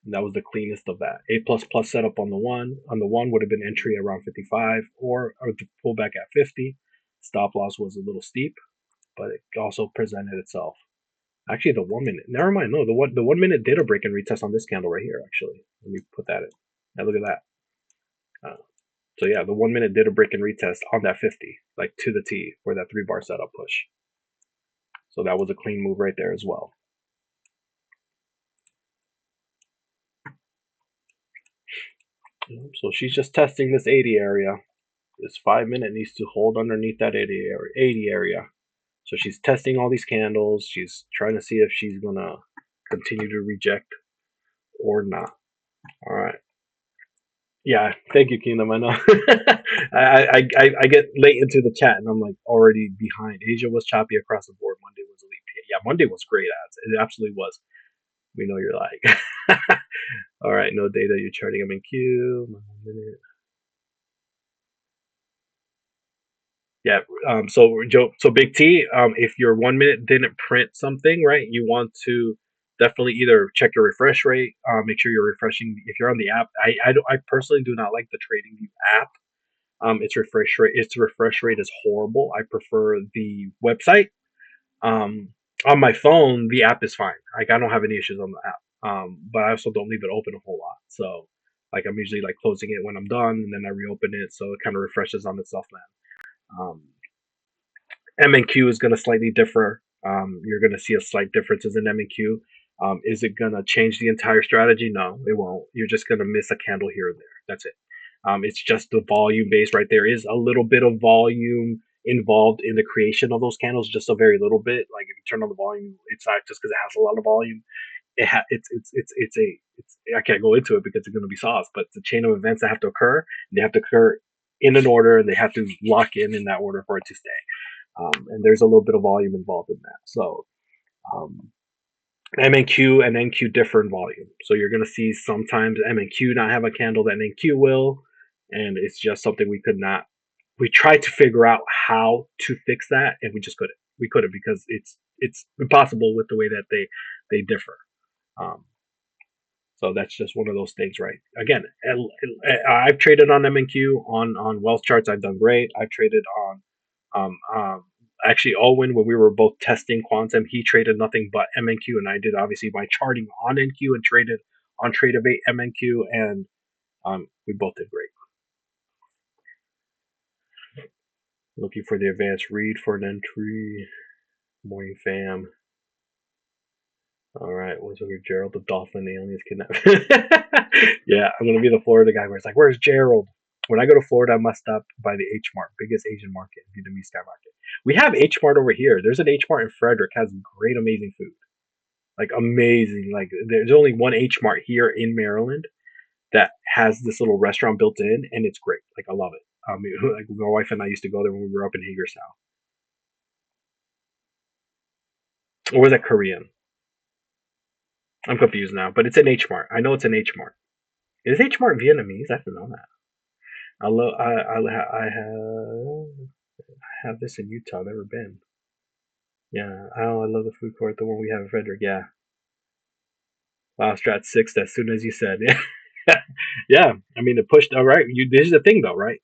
[SPEAKER 1] And that was the cleanest of that. A plus plus setup on the one. On the one would have been entry around 55 or the pullback at 50. Stop loss was a little steep, but it also presented itself. Actually, the 1 minute. Never mind. No, the 1 minute did a break and retest on this candle right here. Actually, let me put that in. Now look at that. So yeah, the 1 minute did a break and retest on that 50, like to the T for that 3 bar setup push. So that was a clean move right there as well. So she's just testing this 80 area. This 5 minute needs to hold underneath that 80 area. So she's testing all these candles. She's trying to see if she's gonna continue to reject or not. All right. Yeah, thank you, Kingdom. I know. I get late into the chat and I'm like already behind. Asia was choppy across the board. Monday was elite. Yeah, Monday was great ads. It absolutely was. We know you're like. All right, no data. You're charting them in queue. 1 minute. Yeah. So Big T. If your 1 minute didn't print something, right, you want to definitely either check your refresh rate. Make sure you're refreshing. If you're on the app, I personally do not like the TradingView app. Its refresh rate is horrible. I prefer the website. Um, on my phone, the app is fine. Like I don't have any issues on the app. But I also don't leave it open a whole lot. So like I'm usually like closing it when I'm done, and then I reopen it, so it kind of refreshes on itself, man. M&Q is going to slightly differ. You're going to see a slight differences in M&Q. Is it going to change the entire strategy? No, it won't. You're just going to miss a candle here and there. That's it. It's just the volume base, right? There is a little bit of volume involved in the creation of those candles, just a very little bit. Like if you turn on the volume, it's not just because it has a lot of volume. It's I can't go into it because it's going to be sauce, but it's a chain of events that have to occur. And they have to occur in an order, and they have to lock in that order for it to stay. And there's a little bit of volume involved in that. So um, MNQ and NQ differ in volume. So you're going to see sometimes MNQ not have a candle that NQ will, and it's just something we could not. We tried to figure out how to fix that, and we just couldn't. We couldn't because it's impossible with the way that they differ. Um, so that's just one of those things, right? Again, I've traded on MNQ on wealth charts. I've done great. I've traded on um, um, actually Owen when we were both testing quantum. He traded nothing but MNQ, and I did obviously my charting on NQ and traded on Tradeovate MNQ, and we both did great. Looking for the advanced read for an entry. Morning fam. All right, what's over Gerald the dolphin aliens kidnapped? Yeah, I'm gonna be the Florida guy where it's like, where's Gerald? When I go to Florida, I must stop by the H Mart, biggest Asian market, Vietnamese Sky Market. We have H Mart over here. There's an H Mart in Frederick, has great, amazing food, like amazing. Like there's only one H Mart here in Maryland that has this little restaurant built in, and it's great. Like I love it. Like my wife and I used to go there when we were up in Hagerstown. Or was that Korean? I'm confused now, but it's an H Mart. I know it's an H Mart. Is H Mart Vietnamese? I don't know that. I have this in Utah. I've never been. Yeah. Oh, I love the food court. The one we have in Frederick. Yeah. Wow, Strat 6 as soon as you said. Yeah. Yeah. I mean, it pushed. All right. This is the thing, though, right?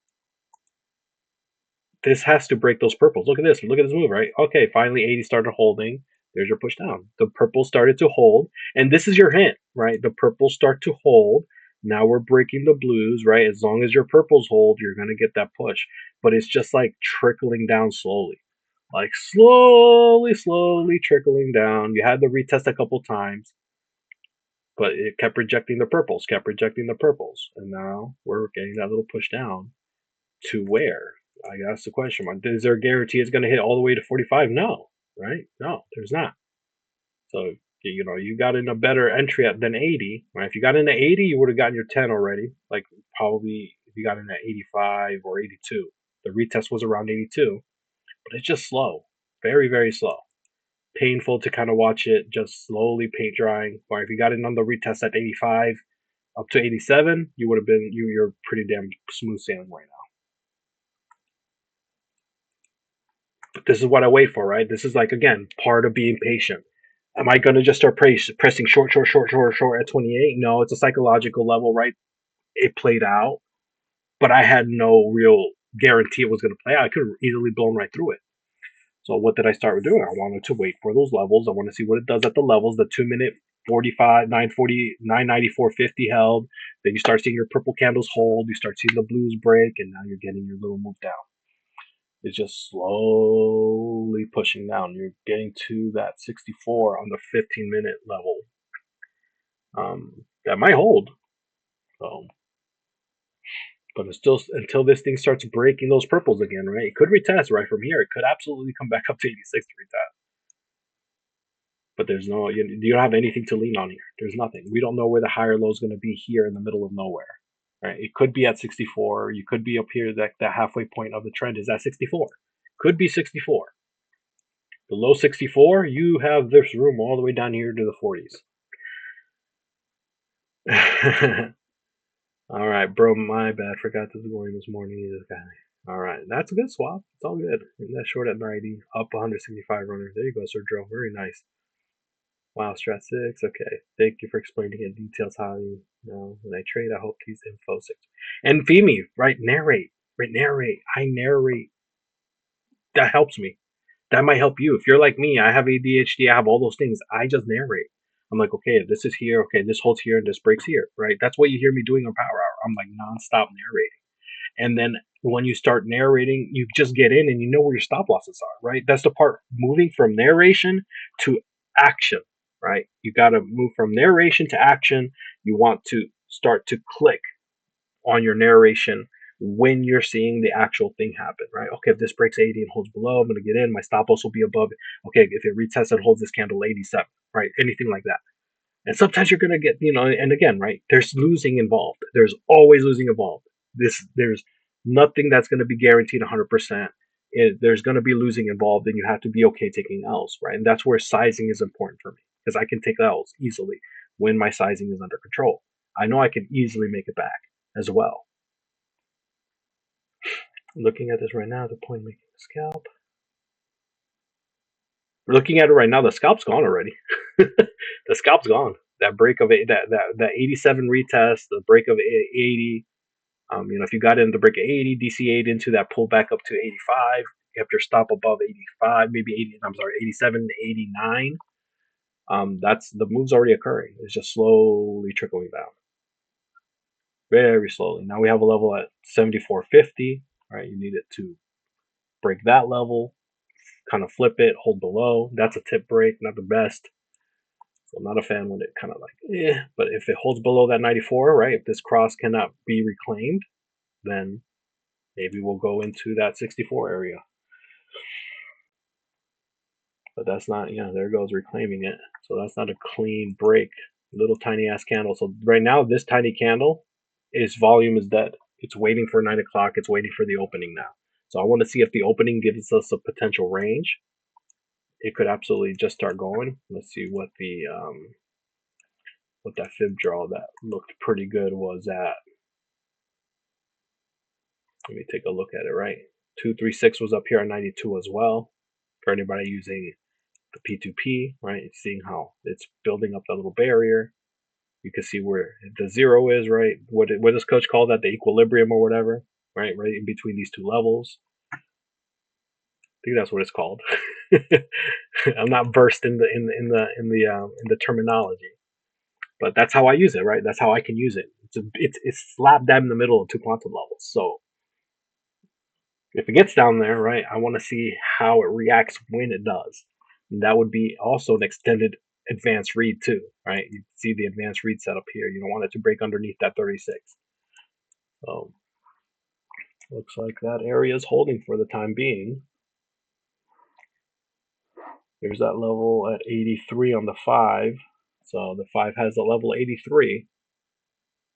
[SPEAKER 1] This has to break those purples. Look at this. Look at this move, right? Okay. Finally, 80 started holding. There's your push down. The purple started to hold. And this is your hint, right? The purples start to hold. Now we're breaking the blues, right? As long as your purples hold, you're going to get that push. But it's just like trickling down slowly. Like slowly trickling down. You had to retest a couple times, but it kept rejecting the purples, kept rejecting the purples. And now we're getting that little push down to where? I asked the question, is there a guarantee it's going to hit all the way to 45? No, right? No, there's not. So, you got in a better entry than 80, right? If you got in at 80, you would have gotten your 10 already. Like probably if you got in at 85 or 82. The retest was around 82, but it's just slow. Very, very slow. Painful to kind of watch it just slowly paint drying. Or if you got in on the retest at 85 up to 87, you would have been you're pretty damn smooth sailing right now. This is what I wait for, right? This is like again part of being patient. Am I going to just start pressing short at 28? No, it's a psychological level, right? It played out, but I had no real guarantee it was going to play out. I could have easily blown right through it. So what did I start doing? I wanted to wait for those levels. I want to see what it does at the levels. The 2 minute 45, 940, 994.50 held. Then you start seeing your purple candles hold. You start seeing the blues break, and now you're getting your little move down. It's just slowly pushing down. You're getting to that 64 on the 15-minute level. That might hold. So, But it's still until this thing starts breaking those purples again, right? It could retest right from here. It could absolutely come back up to 86 to retest. But there's no, you don't have anything to lean on here. There's nothing. We don't know where the higher low is going to be here in the middle of nowhere. Right? It could be at 64. You could be up here. That halfway point of the trend is at 64. Could be 64. Below 64, you have this room all the way down here to the 40s. All right, bro. My bad. Forgot this morning. This guy. All right, that's a good swap. It's all good. And that short at 90, up 165 runner. There you go, Sir Joe. Very nice. Wow, strat 6. Okay. Thank you for explaining in details how you know when I trade. I hope these info 6. And Femi, right? Narrate. Right? Narrate. I narrate. That helps me. That might help you. If you're like me, I have ADHD, I have all those things. I just narrate. I'm like, okay, this is here. Okay, this holds here and this breaks here. Right? That's what you hear me doing on Power Hour. I'm like nonstop narrating. And then when you start narrating, you just get in and you know where your stop losses are, right? That's the part moving from narration to action, right? You got to move from narration to action. You want to start to click on your narration when you're seeing the actual thing happen, right? Okay, if this breaks 80 and holds below, I'm going to get in. My stop loss will be above it. Okay, if it retests and holds this candle 87, right? Anything like that. And sometimes you're going to get, and again, right? There's losing involved. There's always losing involved. There's nothing that's going to be guaranteed 100%. There's going to be losing involved, and you have to be okay taking L's, right? And that's where sizing is important for me because I can take L's easily when my sizing is under control. I know I can easily make it back as well. Looking at this right now, the point making scalp. We're looking at it right now. The scalp's gone already. The scalp's gone. That break of that 87 retest, the break of 80. If you got in the break of 80, DC8 into that pull back up to 85, you have your stop above 85, maybe 80. I'm sorry, 87 to 89. That's the move's already occurring. It's just slowly trickling down, very slowly. Now we have a level at 74.50. Right, you need it to break that level, kind of flip it, hold below. That's a tip break, not the best. So I'm not a fan when it kind of like, but if it holds below that 94, right, if this cross cannot be reclaimed, then maybe we'll go into that 64 area. But that's not, there goes reclaiming it. So that's not a clean break. Little tiny ass candle. So right now, this tiny candle, its volume is dead. It's waiting for 9 o'clock. It's waiting for the opening now. So I want to see if the opening gives us a potential range. It could absolutely just start going. Let's see what that fib draw that looked pretty good was at. Let me take a look at it, right? 236 was up here at 92 as well. For anybody using the P2P, right? It's seeing how it's building up that little barrier. You can see where the zero is, right? What does coach call that? The equilibrium or whatever, right? Right in between these two levels. I think that's what it's called. I'm not versed in the terminology, but that's how I use it, right? That's how I can use it. It's slap dab in the middle of two quantum levels. So if it gets down there, right, I want to see how it reacts when it does. And that would be also an extended advanced read too, right? You see the advanced read set up here. You don't want it to break underneath that 36. So looks like that area is holding for the time being. There's that level at 83 on the 5. So the 5 has a level 83.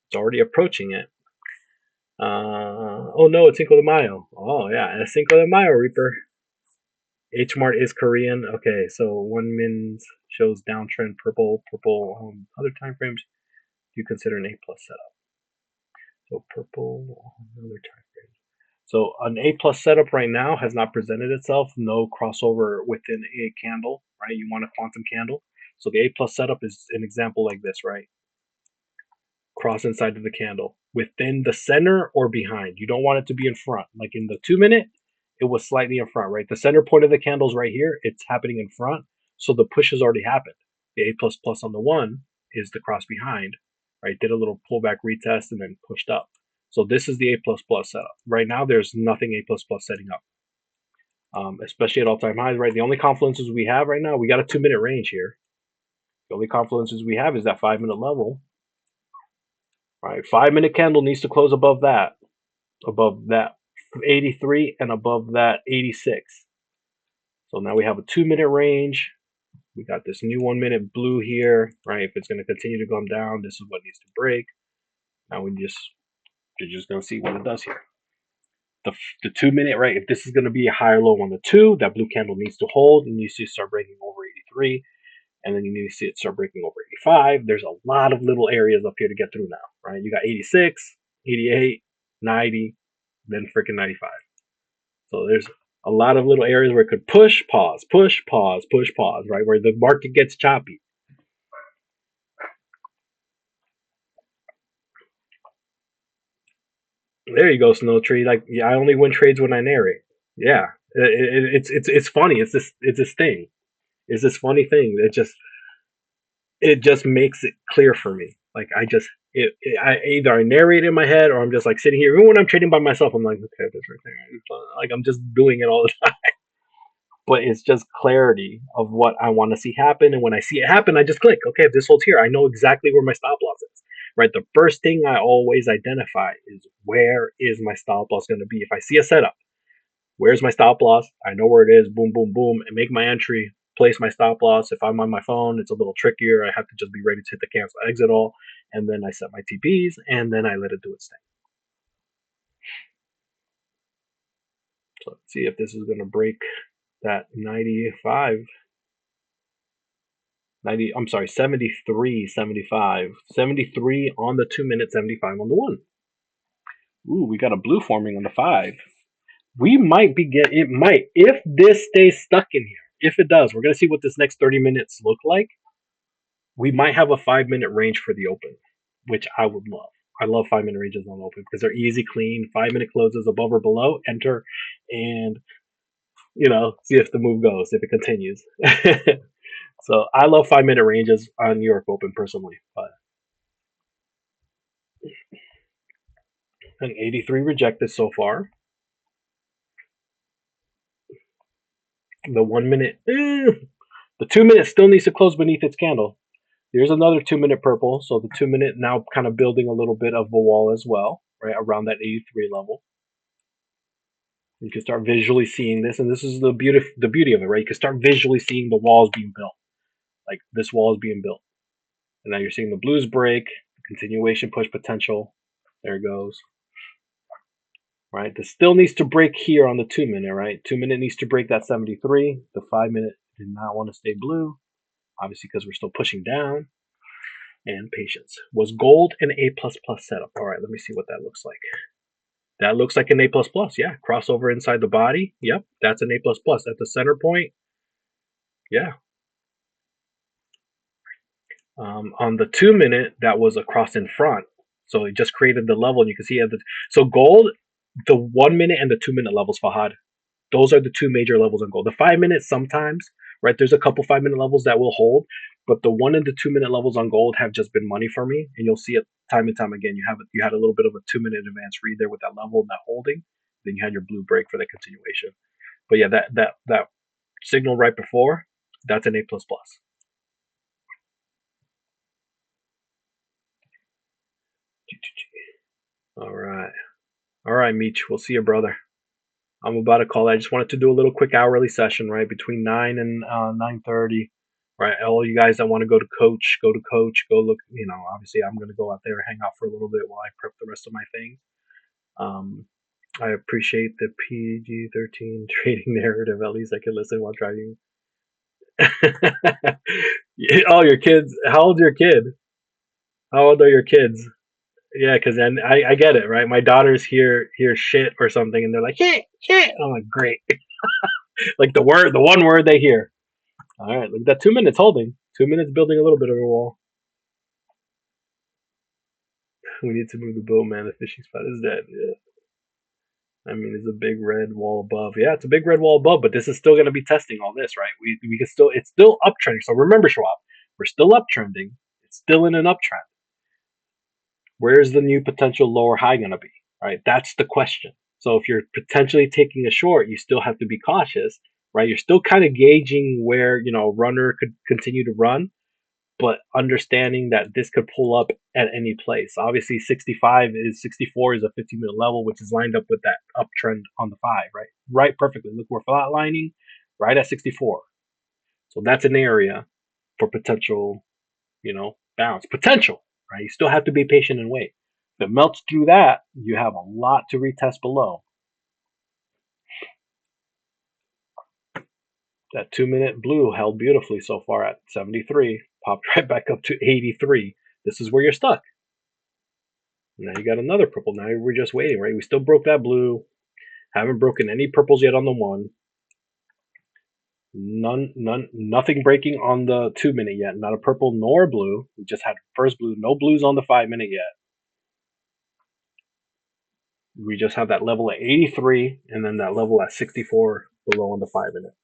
[SPEAKER 1] It's already approaching it. Oh no, it's Cinco de Mayo. Oh yeah, it's Cinco de Mayo, Reaper. HMart is Korean. Okay, so 1 min shows downtrend purple. Other time frames, do you consider an A plus setup? So purple other time frames. So an A plus setup right now has not presented itself. No crossover within a candle, right? You want a quantum candle. So the A plus setup is an example like this, right? Cross inside of the candle within the center or behind. You don't want it to be in front. Like in the 2 minute, it was slightly in front, right? The center point of the candle is right here. It's happening in front. So the push has already happened. The A plus plus on the 1 is the cross behind, right? Did a little pullback retest and then pushed up. So this is the A plus plus setup. Right now, there's nothing A plus plus setting up, especially at all-time highs, right? The only confluences we have right now, we got a 2 minute range here. The only confluences we have is that 5 minute level. Right, 5 minute candle needs to close above that. above that 83 and above that 86. So now we have a 2 minute range. We got this new 1 minute blue here, right? If it's going to continue to come down, this is what needs to break. Now you're just going to see what it does here. The 2 minute, right? If this is going to be a higher low on the two, that blue candle needs to hold and needs to start breaking over 83. And then you need to see it start breaking over 85. There's a lot of little areas up here to get through now, right? You got 86, 88, 90, then freaking 95. So there's a lot of little areas where it could push, pause, right? Where the market gets choppy. There you go, Snow Tree. Like, yeah, I only win trades when I narrate. Yeah, it's funny. It's this thing. It's this funny thing. It just makes it clear for me. Like I either I narrate in my head or I'm just like sitting here. Even when I'm trading by myself, I'm like, okay, that's right there. Like I'm just doing it all the time. But it's just clarity of what I want to see happen. And when I see it happen, I just click. Okay, if this holds here, I know exactly where my stop loss is. Right. The first thing I always identify is where is my stop loss going to be. If I see a setup, where's my stop loss? I know where it is. Boom, boom, boom, and make my entry. Place my stop loss. If I'm on my phone, it's a little trickier. I have to just be ready to hit the cancel exit all, and then I set my TPs, and then I let it do its thing. So let's see if this is going to break that 95. 90, I'm sorry, 73, 75. 73 on the 2 minute, 75 on the one. Ooh, we got a blue forming on the five. We might it might, if this stays stuck in here, if it does, we're going to see what this next 30 minutes look like. We might have a 5 minute range for the open, which I would love. I love 5 minute ranges on open because they're easy, clean. 5 minute closes above or below, enter, and see if the move goes, if it continues. So I love 5 minute ranges on New York Open personally, but an 83 rejected so far. The 1 minute, the 2 minute still needs to close beneath its candle. Here's another 2 minute purple. So the 2 minute now kind of building a little bit of a wall as well, right around that 83 level. You can start visually seeing this, and this is the beauty of it, right? You can start visually seeing the walls being built. Like this wall is being built, and now you're seeing the blues break, continuation push potential. There it goes. Right, this still needs to break here on the 2 minute, right? 2 minute needs to break that 73. The 5 minute did not want to stay blue, obviously because we're still pushing down. And patience. Was gold an A plus plus setup? All right, let me see what that looks like. That looks like an A plus plus. Yeah, crossover inside the body. Yep, that's an A plus plus at the center point. Yeah. On the 2 minute, that was across in front. So it just created the level, and you can see so gold, the 1 minute and the 2 minute levels, Fahad. Those are the two major levels in gold. The 5 minute sometimes, right? There's a couple 5 minute levels that will hold, but the 1 and the 2 minute levels on gold have just been money for me, and you'll see it time and time again. You had a little bit of a 2 minute advance read there with that level and that holding. Then you had your blue break for the continuation. But yeah, that signal right before, that's an A plus plus. All right, Meech. We'll see you, brother. I'm about to call. I just wanted to do a little quick hourly session, right, between 9 and 9:30. Right, all you guys that want to go to coach, go to coach. Go look. Obviously, I'm gonna go out there and hang out for a little bit while I prep the rest of my things. I appreciate the PG-13 trading narrative. At least I can listen while driving. Oh, your kids. How old's your kid? How old are your kids? Yeah, because then I get it, right? My daughters hear shit or something, and they're like, shit, shit. I'm like, great. Like the one word they hear. All right, look, that 2 minutes holding. 2 minutes building a little bit of a wall. We need to move the boat, man. The fishing spot is dead. Yeah. I mean, it's a big red wall above. Yeah, it's a big red wall above, but this is still going to be testing all this, right? We can still, it's still uptrending. So remember, Schwab, we're still uptrending. It's still in an uptrend. Where's the new potential lower high going to be? Right? That's the question. So if you're potentially taking a short, you still have to be cautious, right? You're still kind of gauging where a runner could continue to run. but understanding that this could pull up at any place. Obviously, 64 is a 15-minute level, which is lined up with that uptrend on the 5, right? Right, perfectly. Look, we're flatlining right at 64. So that's an area for potential, bounce. Potential, right? You still have to be patient and wait. If it melts through that, you have a lot to retest below. That 2-minute blue held beautifully so far at 73, popped right back up to 83. This is where you're stuck. Now you got another purple. Now we're just waiting, right? We still broke that blue. Haven't broken any purples yet on the 1. Nothing breaking on the 2-minute yet. Not a purple nor a blue. We just had first blue. No blues on the 5-minute yet. We just have that level at 83 and then that level at 64 below on the 5-minute.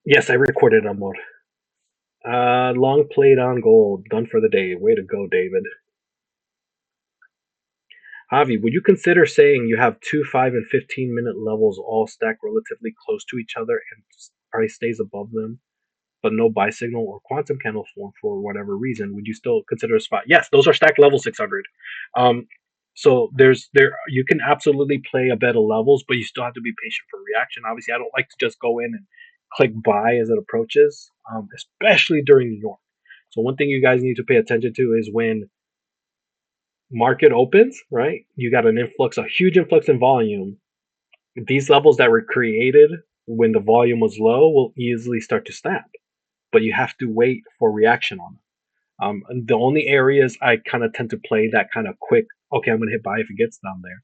[SPEAKER 1] Yes, I recorded on mode. Long played on gold. Done for the day. Way to go, David. Javi, would you consider saying you have two 5 and 15-minute levels all stacked relatively close to each other and price stays above them, but no buy signal or quantum candle form for whatever reason? Would you still consider a spot? Yes, those are stacked level 600. So there you can absolutely play a bet of levels, but you still have to be patient for reaction. Obviously, I don't like to just go in and click buy as it approaches, especially during New York. So one thing you guys need to pay attention to is when market opens, right? You got an influx, a huge influx in volume. These levels that were created when the volume was low will easily start to snap, but you have to wait for reaction on them. And the only areas I kind of tend to play that kind of quick, okay, I'm going to hit buy if it gets down there,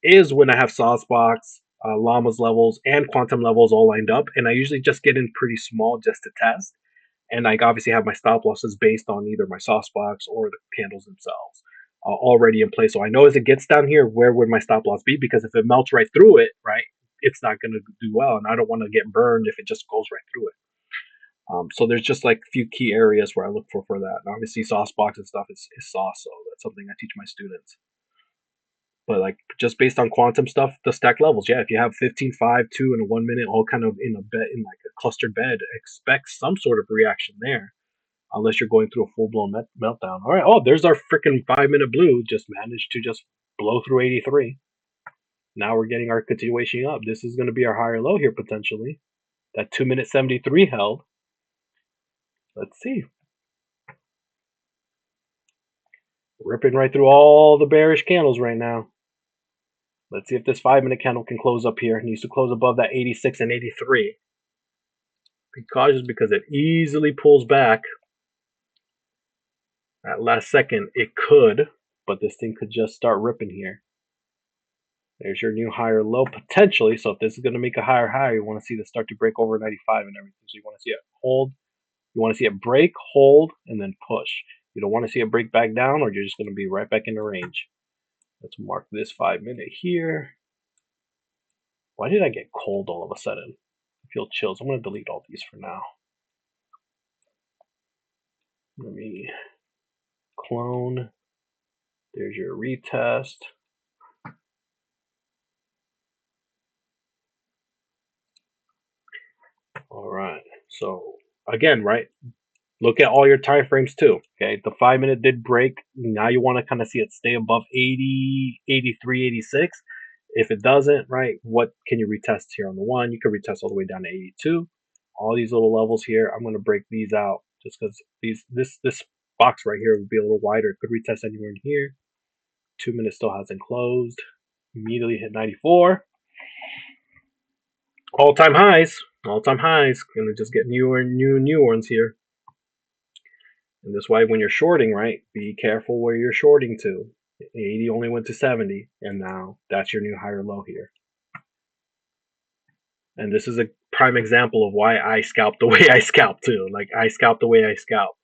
[SPEAKER 1] is when I have Saucebox, Llama's levels, and Quantum levels all lined up. And I usually just get in pretty small just to test. And I obviously have my stop losses based on either my Saucebox or the candles themselves already in place. So I know as it gets down here, where would my stop loss be? Because if it melts right through it, right, it's not going to do well. And I don't want to get burned if it just goes right through it. So there's just like a few key areas where I look for that. And obviously, Saucebox and stuff is sauce. So that's something I teach my students. But like just based on quantum stuff, the stack levels, yeah. If you have 15, 5, 2, and a 1 minute, all kind of in a bed, in like a clustered bed, expect some sort of reaction there, unless you're going through a full blown meltdown. All right. Oh, there's our freaking 5-minute blue. Just managed to just blow through 83. Now we're getting our continuation up. This is going to be our higher low here potentially. That 2-minute 73 held. Let's see. Ripping right through all the bearish candles right now. Let's see if this 5-minute candle can close up here. It needs to close above that 86 and 83. Be cautious because it easily pulls back. At last second, it could, but this thing could just start ripping here. There's your new higher low potentially. So if this is going to make a higher high, you want to see this start to break over 95 and everything. So you want to see it hold. You want to see it break, hold, and then push. You don't want to see it break back down or you're just going to be right back in the range. Let's mark this 5-minute here. Why did I get cold all of a sudden? I feel chills. I'm going to delete all these for now. Let me clone. There's your retest. All right. So again, right? Look at all your time frames too. Okay. The 5-minute did break. Now you want to kind of see it stay above 80, 83, 86. If it doesn't, right, what can you retest here on the 1? You can retest all the way down to 82. All these little levels here, I'm going to break these out just because this box right here would be a little wider. It could retest anywhere in here. 2 minutes still hasn't closed. Immediately hit 94. All-time highs. All-time highs. Gonna just get new ones here. And that's why when you're shorting, right, be careful where you're shorting to. 80 only went to 70, and now that's your new higher low here. And this is a prime example of why I scalp the way I scalp too. Like I scalp the way I scalp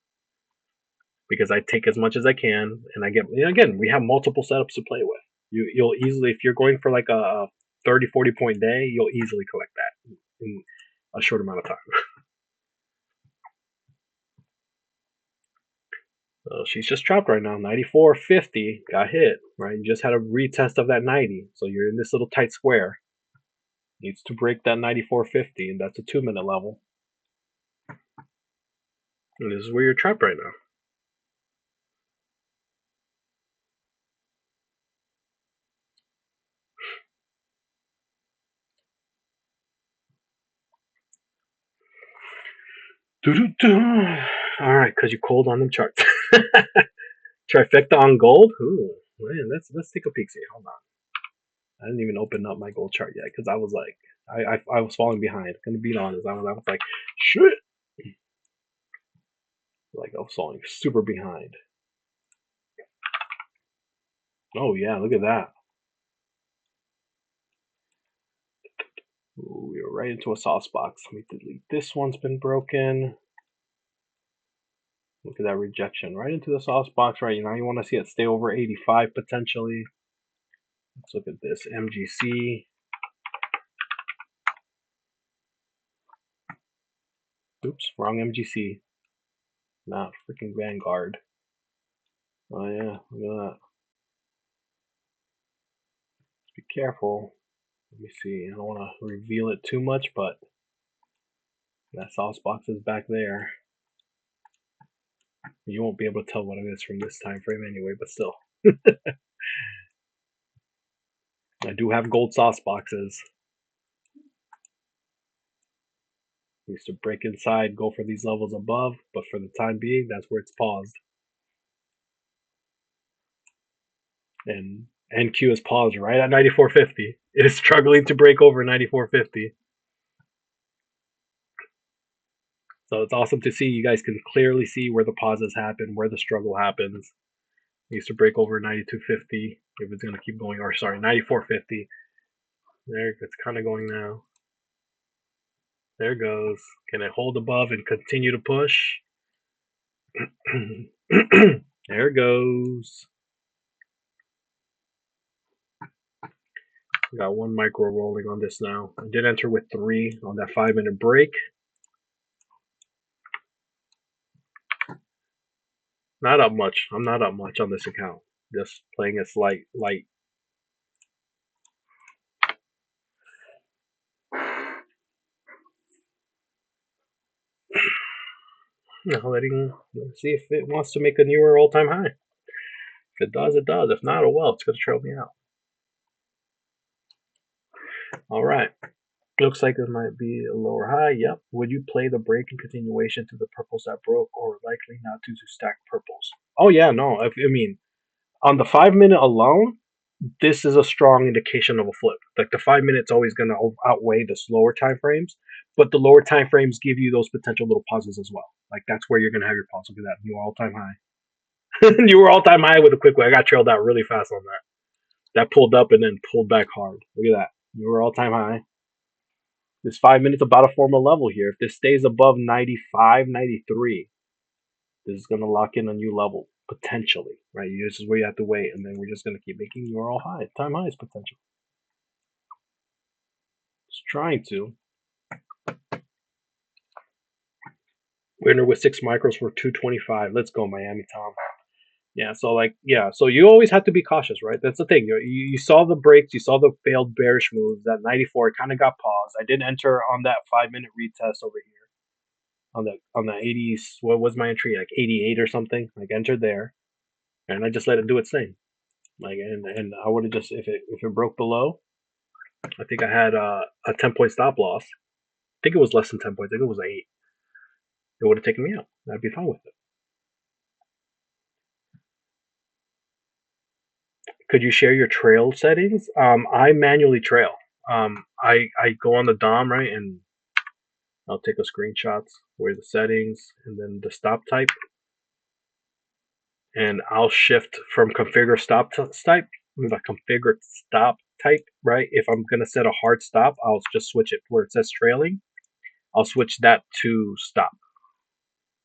[SPEAKER 1] because I take as much as I can, and I get. Again, we have multiple setups to play with. You'll easily, if you're going for like a 30, 40 point day, you'll easily collect that in a short amount of time. So she's just trapped right now. 94.50 got hit, right? You just had a retest of that 90. So you're in this little tight square. Needs to break that 94.50, and that's a 2-minute level. And this is where you're trapped right now. Doo-doo-doo. All right, because you cold on them charts. Trifecta on gold. Ooh, man, let's take a peek here. Hold on. I didn't even open up my gold chart yet because I was like, I was falling behind. Gonna be honest, I was like, shit. Like I was falling super behind. Oh yeah, look at that. Ooh, we were right into a sauce box. Let me delete this one's been broken. Look at that rejection. Right into the sauce box right now. You want to see it stay over 85 potentially. Let's look at this. MGC. Oops, wrong MGC. Not freaking Vanguard. Oh yeah, look at that. Be careful. Let me see. I don't want to reveal it too much, but that sauce box is back there. You won't be able to tell what it is from this time frame anyway, but still. I do have gold sauce boxes. I used to break inside, go for these levels above, but for the time being, that's where it's paused. And NQ is paused right at 94.50. It is struggling to break over 94.50. So it's awesome to see. You guys can clearly see where the pauses happen, where the struggle happens. It used to break over 92.50 if it's going to keep going, or sorry, 94.50. There, it's kind of going now. There it goes. Can it hold above and continue to push? There it goes. Got one micro rolling on this now. I did enter with 3 on that 5-minute break. Not up much. I'm not up much on this account. Just playing it light. Now let's see if it wants to make a newer all-time high. If it does, it does. If not, oh well, it's going to trail me out. All right. Looks like it might be a lower high. Yep. Would you play the break in continuation to the purples that broke, or likely not to stack purples? Oh yeah, no. I mean, on the 5-minute alone, this is a strong indication of a flip. Like the 5 minutes always going to outweigh the slower time frames, but the lower time frames give you those potential little pauses as well. Like that's where you're going to have your pause. Look at that new all-time high. New all-time high with a quick way. I got trailed out really fast on that. That pulled up and then pulled back hard. Look at that. New all-time high. This 5 minutes about to form a level here. If this stays above 95, 93, this is going to lock in a new level potentially, right? This is where you have to wait, and then we're just going to keep making your all high, time highs potential. It's trying to. Winner with 6 micros for 225. Let's go, Miami Tom. Yeah, so you always have to be cautious, right? That's the thing. You saw the breaks, you saw the failed bearish moves. That 94 kind of got paused. I did enter on that 5-minute retest over here on the 80s. What was my entry? Like 88 or something. Like entered there, and I just let it do its thing. Like and I would have just if it broke below, I think I had a 10-point stop loss. I think it was less than 10 points. I think it was 8. It would have taken me out. I'd be fine with it. Could you share your trail settings? I manually trail. I go on the DOM, right, and I'll take a screenshots where the settings and then the stop type, and I'll shift from configure stop type, the configure stop type, right? If I'm gonna set a hard stop, I'll just switch it where it says trailing. I'll switch that to stop.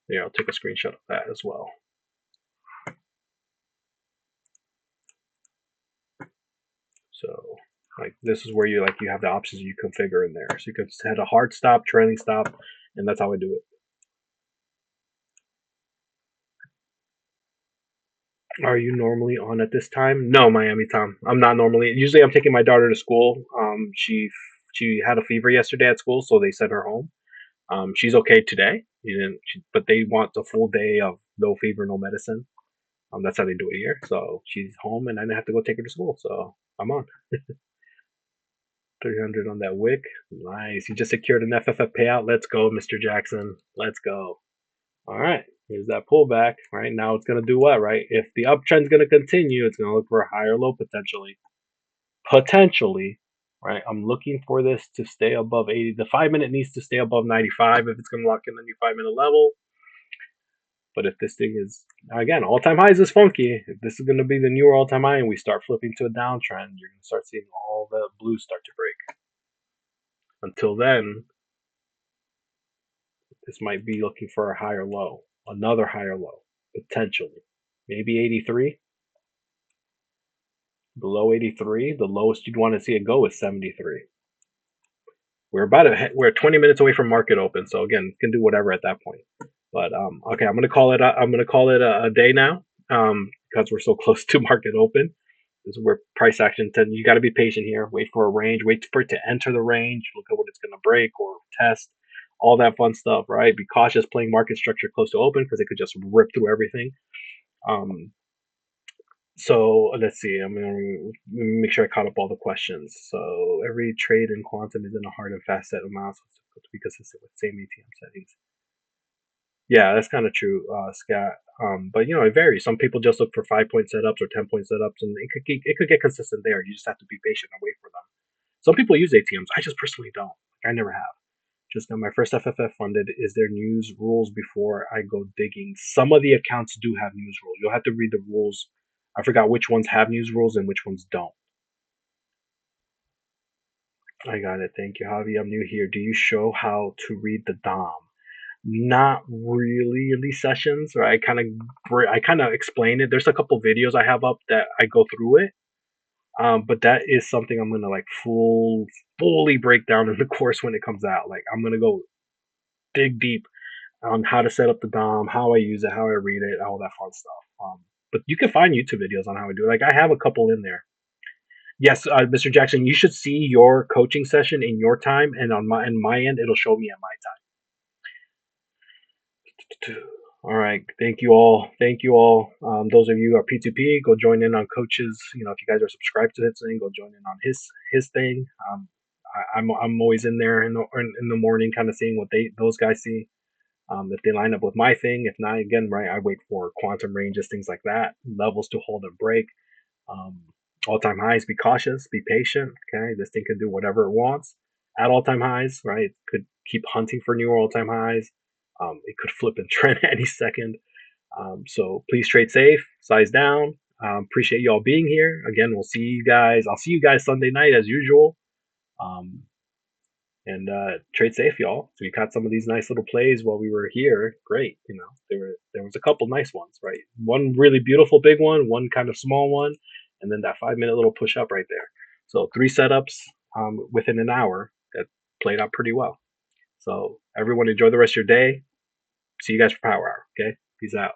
[SPEAKER 1] There, I'll take a screenshot of that as well. So like this is where you have the options you configure in there. So you can set a hard stop, trailing stop, and that's how I do it. Are you normally on at this time? No, Miami Tom. I'm not normally. Usually, I'm taking my daughter to school. She had a fever yesterday at school, so they sent her home. She's okay today. But they want the full day of no fever, no medicine. That's how they do it here. So she's home, and I didn't have to go take her to school. So I'm on 300 on that wick. Nice. You just secured an FFF payout. Let's go, Mr. Jackson. Let's go. All right. Here's that pullback. Right now, it's gonna do what? Right. If the uptrend's gonna continue, it's gonna look for a higher low potentially. Potentially. Right. I'm looking for this to stay above 80. The 5 minute needs to stay above 95 if it's gonna lock in the new 5 minute level. But if this thing is, again, all time highs is funky. If this is going to be the newer all time high and we start flipping to a downtrend, you're going to start seeing all the blues start to break. Until then, this might be looking for a higher low, another higher low, potentially. Maybe 83. Below 83, the lowest you'd want to see it go is 73. We're 20 minutes away from market open, so again, can do whatever at that point. But okay, I'm gonna call it a day now, because we're so close to market open. This is where price action tends. You got to be patient here. Wait for a range. Wait for it to enter the range. Look at what it's going to break or test. All that fun stuff, right? Be cautious playing market structure close to open because it could just rip through everything. So let's see. I'm gonna make sure I caught up all the questions. So every trade in quantum is in a hard and fast set amount, so it's difficult to be consistent with same ATM settings. Yeah, that's kind of true, Scott. But it varies. Some people just look for 5 point setups or 10 point setups, and it could get consistent there. You just have to be patient and wait for them. Some people use ATMs. I just personally don't. I never have. Just got my first FFF funded. Is there news rules before I go digging? Some of the accounts do have news rules. You'll have to read the rules. I forgot which ones have news rules and which ones don't. I got it. Thank you, Javi. I'm new here. Do you show how to read the DOM? Not really in these sessions, right? I kind of explain it. There's a couple videos I have up that I go through it. But that is something I'm gonna like fully break down in the course when it comes out. Like I'm gonna go dig deep on how to set up the DOM, how I use it, how I read it, all that fun stuff. But you can find YouTube videos on how I do it. Like I have a couple in there. Yes, Mr. Jackson, you should see your coaching session in your time, and on my end, it'll show me at my time. All right, thank you all. Thank you all. Those of you who are P2P, go join in on coaches. If you guys are subscribed to his thing, go join in on his thing. I'm always in there in the morning, kind of seeing what those guys see. If they line up with my thing, if not, again, right, I wait for quantum ranges, things like that, levels to hold and break. Um, All-time highs, be cautious, be patient. Okay, this thing can do whatever it wants at all-time highs, right? It could keep hunting for new all-time highs. It could flip and trend any second. So please trade safe, size down. Appreciate you all being here. Again, we'll see you guys. I'll see you guys Sunday night as usual. Um, and trade safe, y'all. So we caught some of these nice little plays while we were here. Great, there was a couple nice ones, right? One really beautiful big one kind of small one, and then that 5 minute little push up right there. So 3 setups within an hour that played out pretty well. So everyone enjoy the rest of your day. See you guys for Power Hour. Okay, peace out.